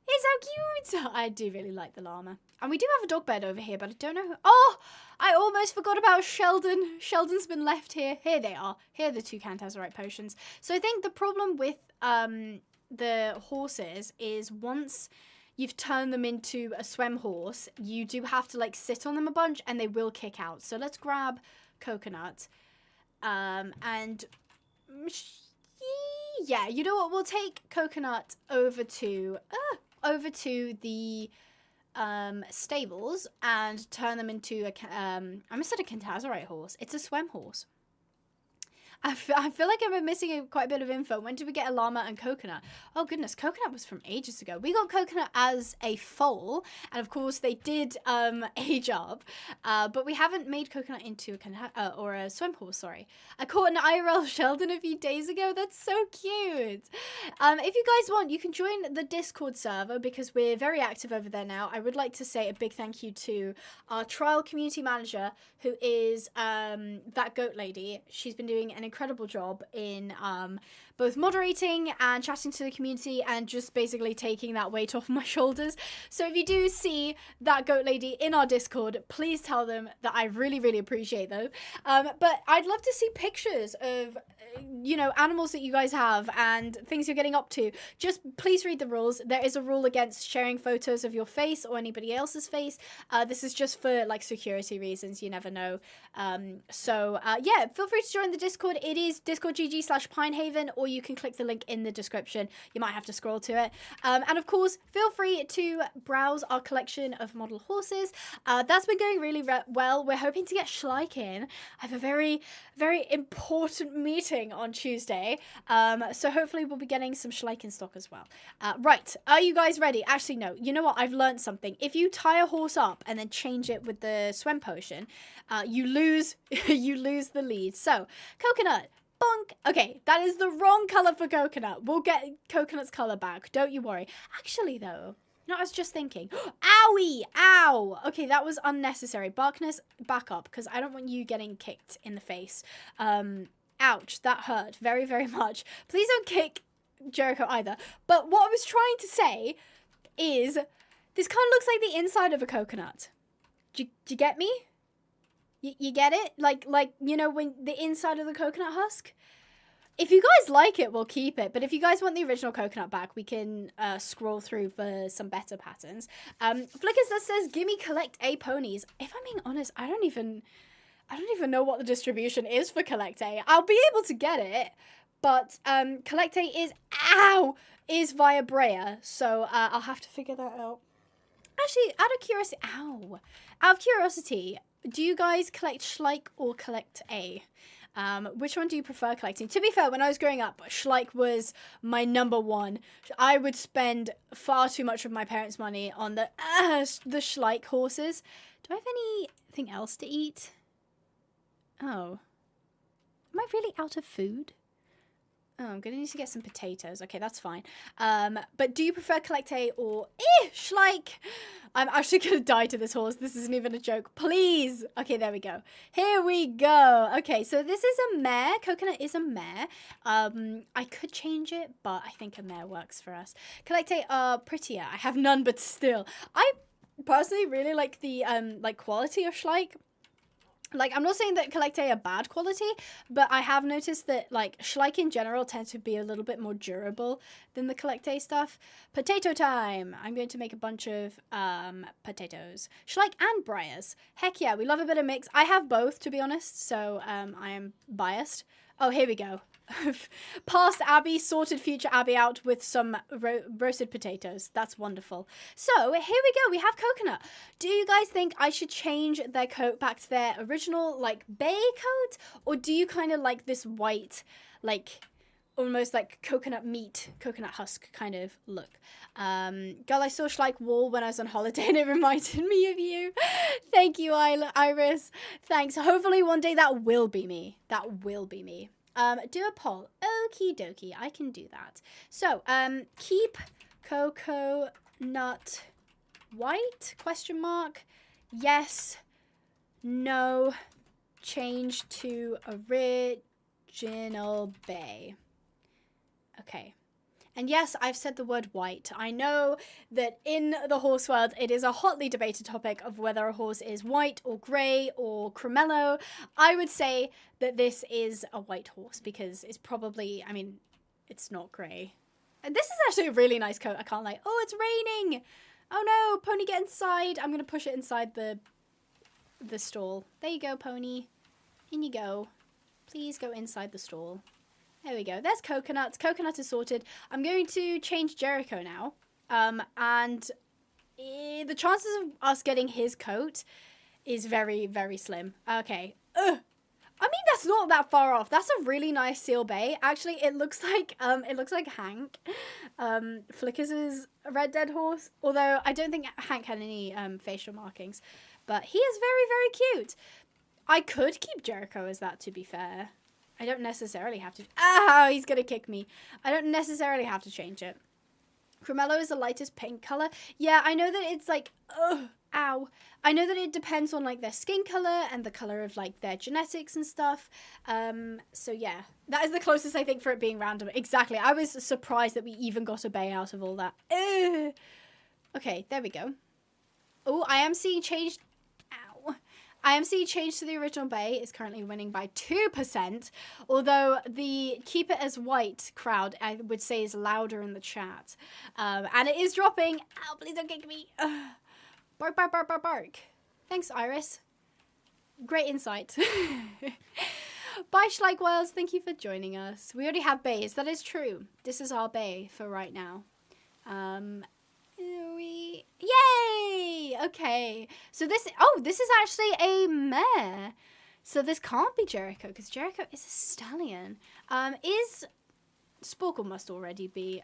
A: It's so cute. I do really like the llama. And we do have a dog bed over here, but I don't know who... Oh, I almost forgot about Sheldon. Sheldon's been left here. Here they are. Here are the 2 Cantazorite potions. So I think the problem with the horses is once you've turned them into a swem horse, you do have to like sit on them a bunch and they will kick out. So let's grab Coconut. And yeah, you know what? We'll take Coconut over to the stables and turn them into a I almost said a Cantazorite horse. It's a swem horse. I feel like I've been missing quite a bit of info. When did we get a llama and Coconut? Oh, goodness. Coconut was from ages ago. We got Coconut as a foal. And, of course, they did age up. But we haven't made Coconut into a swim horse, sorry. I caught an IRL Sheldon a few days ago. That's so cute. If you guys want, you can join the Discord server because we're very active over there now. I would like to say a big thank you to our trial community manager, who is that goat lady. She's been doing an incredible job in both moderating and chatting to the community and just basically taking that weight off my shoulders. So if you do see that goat lady in our Discord, please tell them that I really, really appreciate them. But I'd love to see pictures of, you know, animals that you guys have and things you're getting up to. Just please read the rules. There is a rule against sharing photos of your face or anybody else's face. This is just for like security reasons. You never know. Yeah, feel free to join the Discord. It is discord.gg/Pinehaven, or you can click the link in the description. You might have to scroll to it. And of course, feel free to browse our collection of model horses. That's been going really well. We're hoping to get Schleich in. I have a very, very important meeting on Tuesday. So hopefully we'll be getting some Schleich in stock as well. Right, are you guys ready? Actually, no. You know what? I've learned something. If you tie a horse up and then change it with the swim potion, you lose the lead. So, Coconut. Bonk. Okay, that is the wrong colour for Coconut. We'll get Coconut's colour back. Don't you worry. Actually, though, you know, I was just thinking. Owie! Ow! Okay, that was unnecessary. Barkness, back up, because I don't want you getting kicked in the face. Ouch, that hurt very, very much. Please don't kick Jericho either. But what I was trying to say is this kind of looks like the inside of a coconut. Do you get me? You get it? Like, you know, when the inside of the coconut husk? If you guys like it, we'll keep it. But if you guys want the original coconut back, we can scroll through for some better patterns. Flickers that says, gimme collect A ponies. If I'm being honest, I don't even know what the distribution is for collect A. I'll be able to get it, but collect A is via Brea. So I'll have to figure that out. Actually, out of curiosity, do you guys collect Schleich or collect A? Which one do you prefer collecting? To be fair, when I was growing up, Schleich was my number one. I would spend far too much of my parents' money on the Schleich horses. Do I have anything else to eat? Oh. Am I really out of food? Oh, I'm gonna need to get some potatoes. Okay, that's fine. But do you prefer Collecte or Schleich? I'm actually gonna die to this horse. This isn't even a joke. Please. Okay, there we go. Here we go. Okay, so this is a mare. Coconut is a mare. I could change it, but I think a mare works for us. Collecte are prettier. I have none, but still. I personally really like the quality of Schleich. Like, I'm not saying that Collecte are bad quality, but I have noticed that, like, Schleich in general tends to be a little bit more durable than the Collecte stuff. Potato time! I'm going to make a bunch of potatoes. Schleich and Briars. Heck yeah, we love a bit of mix. I have both, to be honest, so I am biased. Oh, here we go. Past Abby, sorted future Abby out with some roasted potatoes. That's wonderful. So, here we go. We have Coconut. Do you guys think I should change their coat back to their original, like, bay coat? Or do you kind of like this white, like, almost like coconut meat, coconut husk kind of look? Girl, I saw Schleich Wall when I was on holiday and it reminded me of you. Thank you, Iris. Thanks. Hopefully one day that will be me. That will be me. Do a poll. Okie dokie, I can do that. So, keep coconut white, question mark. Yes, no, change to original bay. Okay. And yes, I've said the word white. I know that in the horse world, it is a hotly debated topic of whether a horse is white or grey or cremello. I would say that this is a white horse because it's probably, I mean, it's not grey. And this is actually a really nice coat. I can't lie. Oh, it's raining. Oh no, Pony, get inside. I'm going to push it inside the stall. There you go, Pony. In you go. Please go inside the stall. There we go. There's Coconut. Coconut is sorted. I'm going to change Jericho now. And the chances of us getting his coat is very, very slim. Okay. I mean, that's not that far off. That's a really nice seal bay. Actually, it looks like Hank. Flickers' Red Dead horse. Although I don't think Hank had any facial markings. But he is very, very cute. I could keep Jericho as that, to be fair. I don't necessarily have to... Oh, he's going to kick me. I don't necessarily have to change it. Cremello is the lightest pink color. Yeah, I know that it's like... Ow. I know that it depends on, like, their skin color and the color of, like, their genetics and stuff. So, yeah. That is the closest, I think, for it being random. Exactly. I was surprised that we even got a bay out of all that. Okay, there we go. Oh, I am seeing change... IMC change to the original bay is currently winning by 2%, although the keep it as white crowd, I would say, is louder in the chat. And it is dropping. Ow, please don't kick me. Bark, bark, bark, bark, bark. Thanks, Iris. Great insight. Bye, Schleichwells. Thank you for joining us. We already have bays. That is true. This is our bay for right now. Yay! Okay. So this is actually a mare. So this can't be Jericho because Jericho is a stallion. Is Sporkle must already be.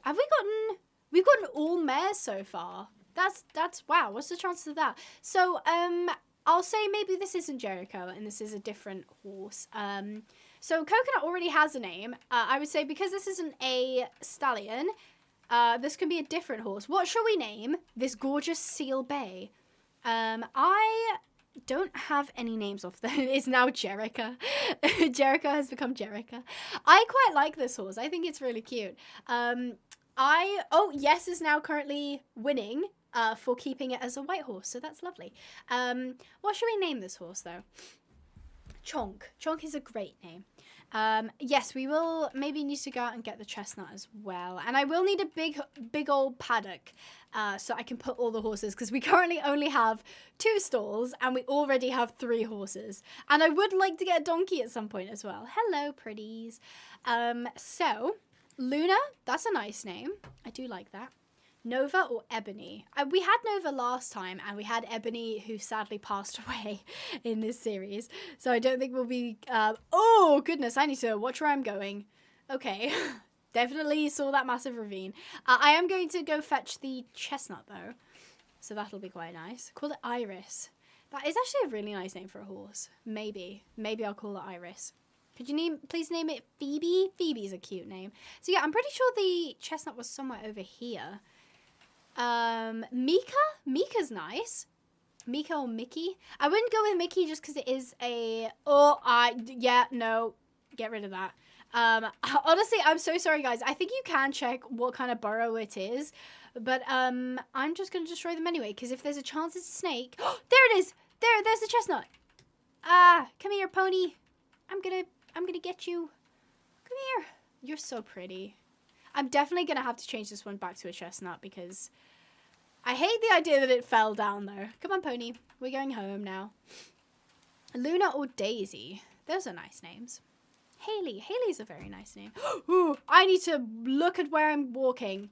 A: We've gotten all mares so far. That's wow. What's the chances of that? So I'll say maybe this isn't Jericho and this is a different horse. So Coconut already has a name. I would say because this isn't a stallion, this can be a different horse. What shall we name this gorgeous seal bay? I don't have any names off there. It's now Jericho. Jericho has become Jericho. I quite like this horse. I think it's really cute. Yes is now currently winning for keeping it as a white horse. So that's lovely. What should we name this horse though? Chonk. Chonk is a great name. Yes, we will maybe need to go out and get the chestnut as well. And I will need a big old paddock so I can put all the horses because we currently only have 2 stalls and we already have 3 horses. And I would like to get a donkey at some point as well. Hello, pretties. So, Luna, that's a nice name. I do like that. Nova or Ebony? We had Nova last time, and we had Ebony, who sadly passed away in this series. So I don't think we'll be... oh, goodness, I need to watch where I'm going. Okay, definitely saw that massive ravine. I am going to go fetch the chestnut, though. So that'll be quite nice. Call it Iris. That is actually a really nice name for a horse. Maybe I'll call it Iris. Could you please name it Phoebe? Phoebe's a cute name. So yeah, I'm pretty sure the chestnut was somewhere over here. Mika? Mika's nice. Mika or Mickey? I wouldn't go with Mickey just because it is a... yeah, no. Get rid of that. Honestly, I'm so sorry, guys. I think you can check what kind of burrow it is. But, I'm just going to destroy them anyway. Because if there's a chance it's a snake... there it is! There's the chestnut! Come here, pony. I'm gonna get you. Come here. You're so pretty. I'm definitely gonna have to change this one back to a chestnut because I hate the idea that it fell down though. Come on, pony. We're going home now. Luna or Daisy. Those are nice names. Haley. Haley's a very nice name. Ooh, I need to look at where I'm walking.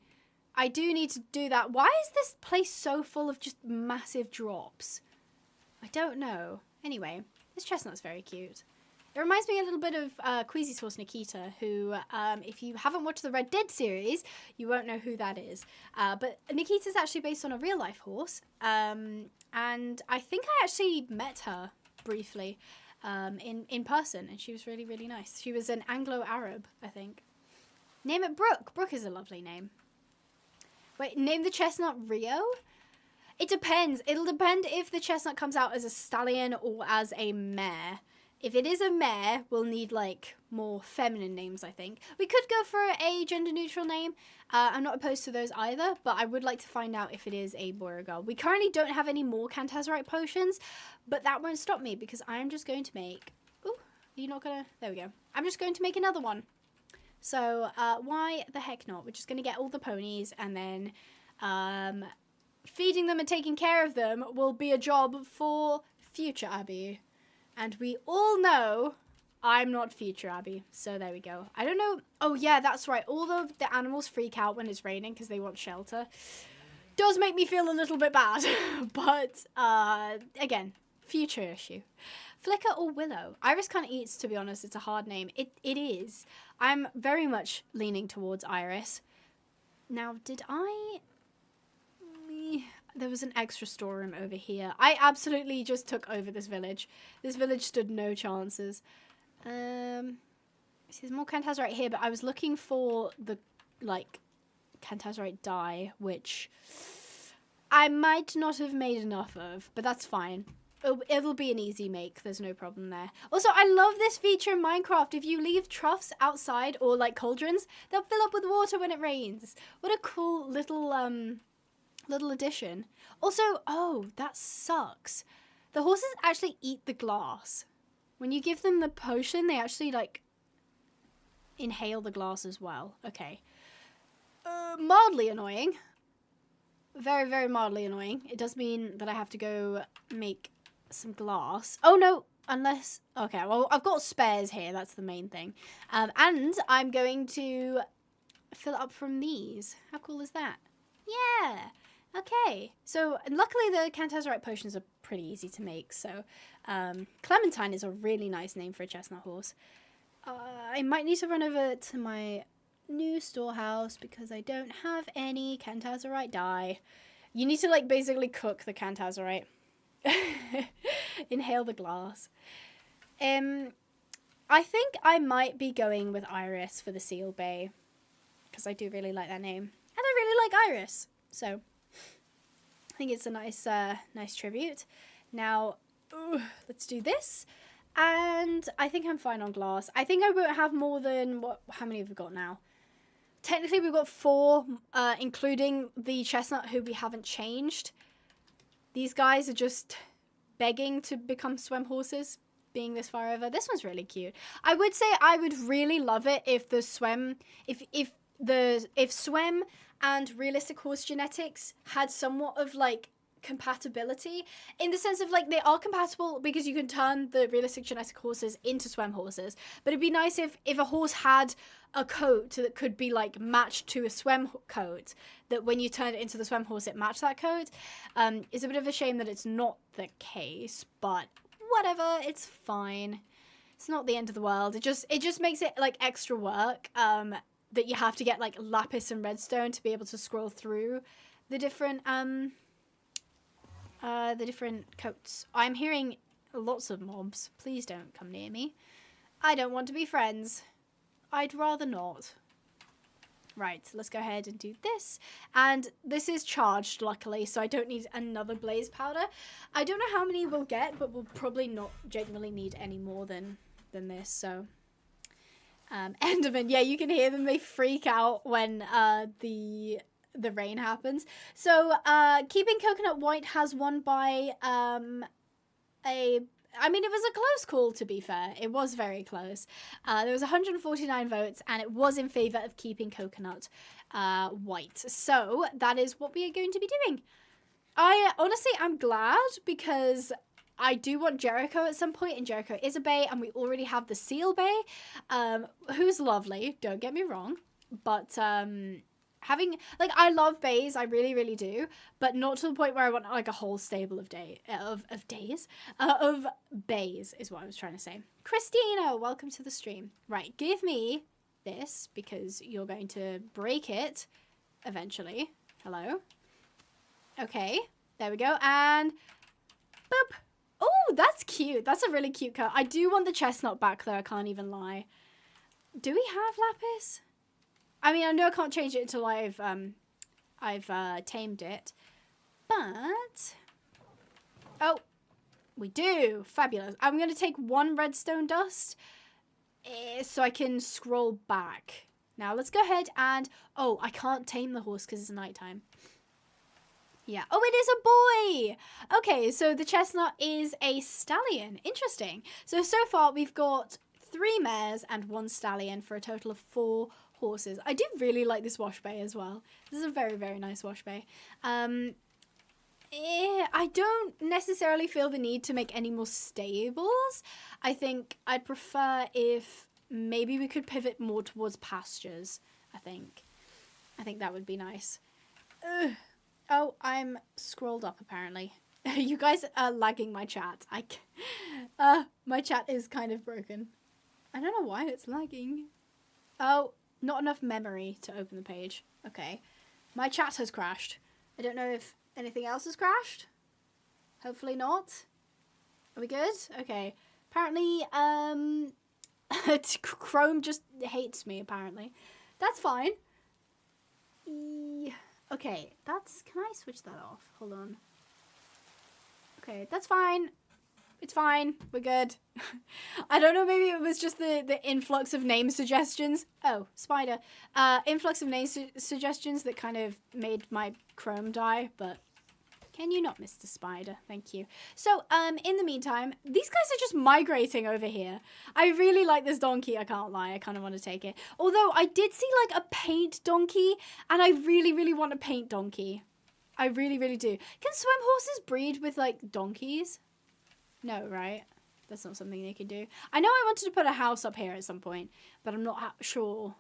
A: I do need to do that. Why is this place so full of just massive drops? I don't know. Anyway, this chestnut's very cute. It reminds me a little bit of Queasy's horse, Nikita, who, if you haven't watched the Red Dead series, you won't know who that is. But Nikita's actually based on a real-life horse, and I think I actually met her briefly in person, and she was really, really nice. She was an Anglo-Arab, I think. Name it Brooke. Brooke is a lovely name. Wait, name the chestnut Rio? It depends. It'll depend if the chestnut comes out as a stallion or as a mare. If it is a mare, we'll need, like, more feminine names, I think. We could go for a gender-neutral name. I'm not opposed to those either, but I would like to find out if it is a boy or a girl. We currently don't have any more Cantazurite potions, but that won't stop me because I'm just going to make... Ooh, are you not gonna... There we go. I'm just going to make another one. So, why the heck not? We're just going to get all the ponies, and then feeding them and taking care of them will be a job for future Abby. And we all know I'm not future Abby. So there we go. I don't know. Oh, yeah, that's right. All of the animals freak out when it's raining because they want shelter. Does make me feel a little bit bad. But, again, future issue. Flicker or Willow? Iris kind of eats, to be honest. It's a hard name. It is. I'm very much leaning towards Iris. Now, did I... There was an extra storeroom over here. I absolutely just took over this village. This village stood no chances. See, there's more Cantazurite here, but I was looking for the, like, Cantazurite dye, which I might not have made enough of, but that's fine. It'll be an easy make. There's no problem there. Also, I love this feature in Minecraft. If you leave troughs outside or, like, cauldrons, they'll fill up with water when it rains. What a cool little addition. Also, oh, that sucks. The horses actually eat the glass. When you give them the potion, they actually, like, inhale the glass as well. Okay. Mildly annoying. Very, very mildly annoying. It does mean that I have to go make some glass. Oh, no. Unless... Okay, well, I've got spares here. That's the main thing. And I'm going to fill it up from these. How cool is that? Yeah. Okay, so luckily the Cantazurite potions are pretty easy to make, so Clementine is a really nice name for a chestnut horse. I might need to run over to my new storehouse because I don't have any Cantazurite dye. You need to, like, basically cook the Cantazurite. Inhale the glass. I think I might be going with Iris for the Seal Bay because I do really like that name. And I really like Iris, so... I think it's a nice tribute. Now, let's do this. And I think I'm fine on glass. I think I won't have more than, how many have we got now? Technically, we've got 4, including the chestnut who we haven't changed. These guys are just begging to become swem horses, being this far over. This one's really cute. I would say I would really love it if the swem, if swem and realistic horse genetics had somewhat of, like, compatibility, in the sense of, like, they are compatible because you can turn the realistic genetic horses into swem horses, but it'd be nice if a horse had a coat that could be like matched to a swem coat, that when you turn it into the swem horse it matched that coat. It's a bit of a shame that it's not the case, but whatever, it's fine. It's not the end of the world. It just makes it like extra work, that you have to get like lapis and redstone to be able to scroll through the different coats. I'm hearing lots of mobs. Please don't come near me. I don't want to be friends. I'd rather not. Right, so let's go ahead and do this. And this is charged, luckily, so I don't need another blaze powder. I don't know how many we'll get, but we'll probably not genuinely need any more than this, so... Enderman, yeah, you can hear them. They freak out when the rain happens. So, Keeping Coconut White has won by I mean, it was a close call, to be fair. It was very close. There was 149 votes, and it was in favour of keeping Coconut White. So, that is what we are going to be doing. Honestly, I'm glad, because I do want Jericho at some point, and Jericho is a bay, and we already have the Seal Bay, who's lovely, don't get me wrong, but having, like, I love bays, I really, really do, but not to the point where I want, like, a whole stable of bays, is what I was trying to say. Christina, welcome to the stream. Right, give me this, because you're going to break it eventually. Hello? Okay, there we go, and boop. Oh, that's cute. That's a really cute cut. I do want the chestnut back, though, I can't even lie. Do we have lapis? I mean, I know I can't change it until I've tamed it, but, oh, we do. Fabulous. I'm going to take one redstone dust so I can scroll back. Now, let's go ahead and, oh, I can't tame the horse because it's nighttime. Yeah. Oh, it is a boy. Okay, so the chestnut is a stallion. Interesting. So far we've got 3 mares and 1 stallion for a total of 4 horses. I do really like this wash bay as well. This is a very, very nice wash bay. I don't necessarily feel the need to make any more stables. I think I'd prefer if maybe we could pivot more towards pastures, I think that would be nice. Ugh. Oh, I'm scrolled up apparently. You guys are lagging my chat. My chat is kind of broken. I don't know why it's lagging. Oh, not enough memory to open the page. Okay. My chat has crashed. I don't know if anything else has crashed. Hopefully not. Are we good? Okay. Apparently, Chrome just hates me, apparently. That's fine. Okay, can I switch that off? Hold on. Okay, that's fine. It's fine. We're good. I don't know, maybe it was just the influx of name suggestions. Oh, spider. Influx of name suggestions that kind of made my Chrome die, but can you not, Mr. Spider? Thank you. So, in the meantime, these guys are just migrating over here. I really like this donkey, I can't lie. I kind of want to take it. Although, I did see, like, a paint donkey, and I really, really want a paint donkey. I really, really do. Can swim horses breed with, like, donkeys? No, right? That's not something they can do. I know I wanted to put a house up here at some point, but I'm not sure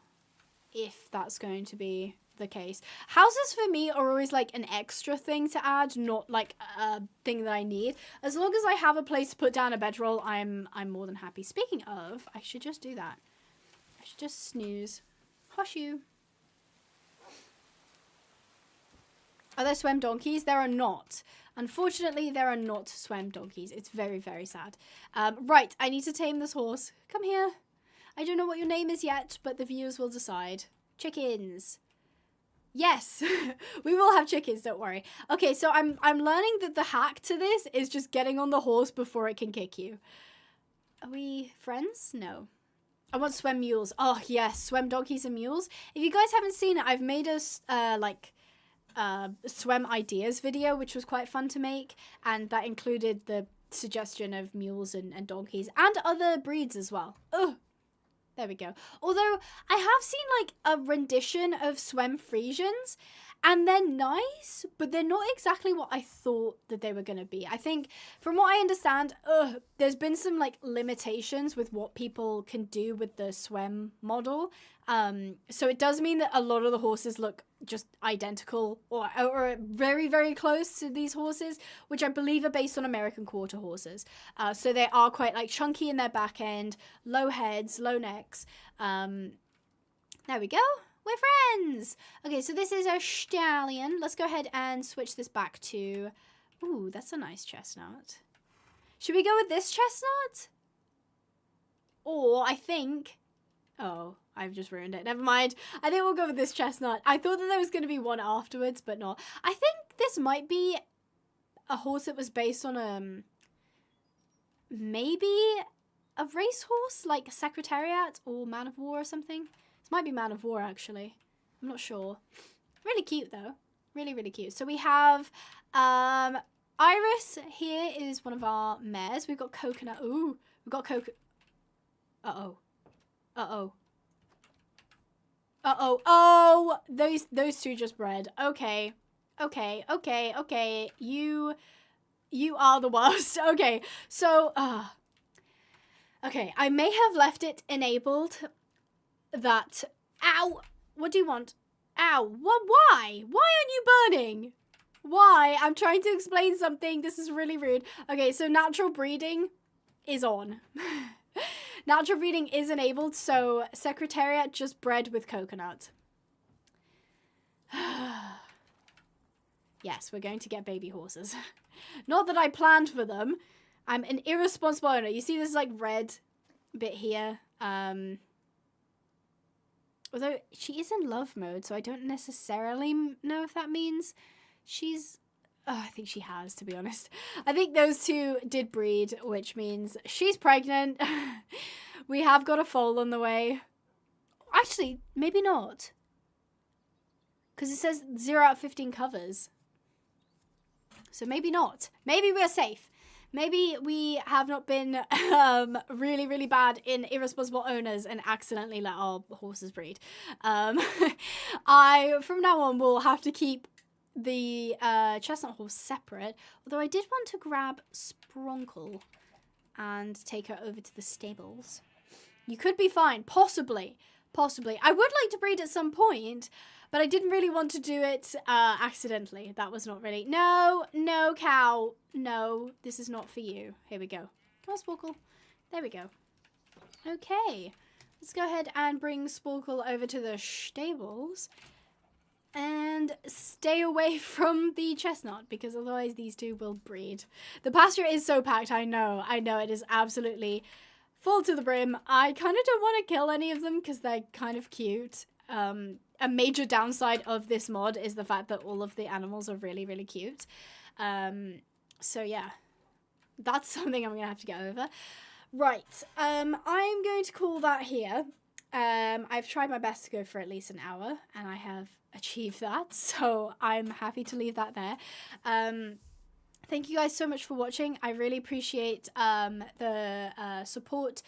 A: if that's going to be the case. Houses for me are always like an extra thing to add, not like a thing that I need. As long as I have a place to put down a bedroll, I'm more than happy. Speaking of, I should just do that. I should just snooze. Hush you. Are there swim donkeys? There are not. Unfortunately, there are not swim donkeys. It's very, very sad. Right, I need to tame this horse. Come here. I don't know what your name is yet, but the viewers will decide. Chickens. Yes, we will have chickens, don't worry. Okay, so I'm learning that the hack to this is just getting on the horse before it can kick you. Are we friends? No. I want swim mules. Oh, yes, swim donkeys and mules. If you guys haven't seen it, I've made a, swim ideas video, which was quite fun to make, and that included the suggestion of mules and donkeys, and other breeds as well. Ugh. There we go. Although, I have seen, like, a rendition of swim Frisians, and they're nice, but they're not exactly what I thought that they were going to be. I think, from what I understand, there's been some, like, limitations with what people can do with the swim model, So it does mean that a lot of the horses look just identical or very, very close to these horses, which I believe are based on American quarter horses. So they are quite like chunky in their back end, low heads, low necks. There we go. We're friends. Okay, so this is a stallion. Let's go ahead and switch this back to... Ooh, that's a nice chestnut. Should we go with this chestnut? Or I think... Oh, I've just ruined it. Never mind. I think we'll go with this chestnut. I thought that there was going to be one afterwards, but not. I think this might be a horse that was based on maybe a racehorse, like Secretariat or Man of War or something. This might be Man of War, actually. I'm not sure. Really cute, though. Really, really cute. So we have Iris here is one of our mares. We've got Coconut. Ooh, we've got Coconut. Uh-oh. Uh-oh. Uh-oh. Oh, those two just bred. Okay. Okay, okay, okay. You are the worst. Okay, so, okay, I may have left it enabled that... Ow! What do you want? Ow! What? Why? Why aren't you burning? Why? I'm trying to explain something. This is really rude. Okay, so natural breeding is on. Natural breeding is enabled, so Secretariat just bred with Coconut. Yes, we're going to get baby horses. Not that I planned for them. I'm an irresponsible owner. You see this like red bit here? Although she is in love mode, so I don't necessarily know if that means she's... Oh, I think she has, to be honest. I think those two did breed, which means she's pregnant. We have got a foal on the way. Actually, maybe not. Because it says 0 out of 15 covers. So maybe not. Maybe we're safe. Maybe we have not been really, really bad in irresponsible owners and accidentally let our horses breed. From now on, will have to keep the chestnut horse separate. Although I did want to grab Spronkle and take her over to the stables. You could be fine. Possibly. Possibly. I would like to breed at some point, but I didn't really want to do it accidentally. That was not really... No, no, cow. No, this is not for you. Here we go. Come on, Sporkle. There we go. Okay. Let's go ahead and bring Sporkle over to the stables. And stay away from the chestnut, because otherwise these two will breed. The pasture is so packed, I know. It is absolutely full to the brim. I kind of don't want to kill any of them because they're kind of cute. A major downside of this mod is the fact that all of the animals are really, really cute. So yeah, that's something I'm going to have to get over. Right, I'm going to call that here. I've tried my best to go for at least an hour, and I have achieved that, so I'm happy to leave that there. Thank you guys so much for watching. I really appreciate the support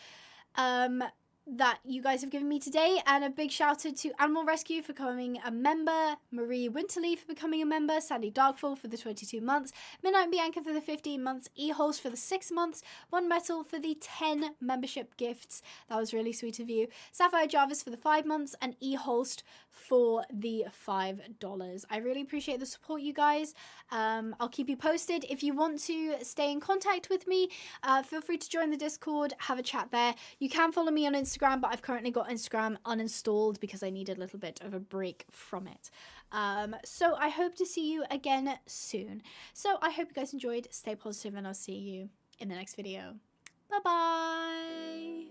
A: that you guys have given me today, and a big shout out to Animal Rescue for becoming a member, Marie Winterly for becoming a member, Sandy Darkfall for the 22 months, Midnight Bianca for the 15 months, eHost for the 6 months, One Metal for the 10 membership gifts. That was really sweet of you. Sapphire Jarvis for the 5 months, and eHost for the $5. I really appreciate the support, you guys. I'll keep you posted. If you want to stay in contact with me, feel free to join the Discord, have a chat there. You can follow me on Instagram, but I've currently got Instagram uninstalled because I needed a little bit of a break from it. So I hope to see you again soon. So I hope you guys enjoyed. Stay positive, and I'll see you in the next video. Bye-bye.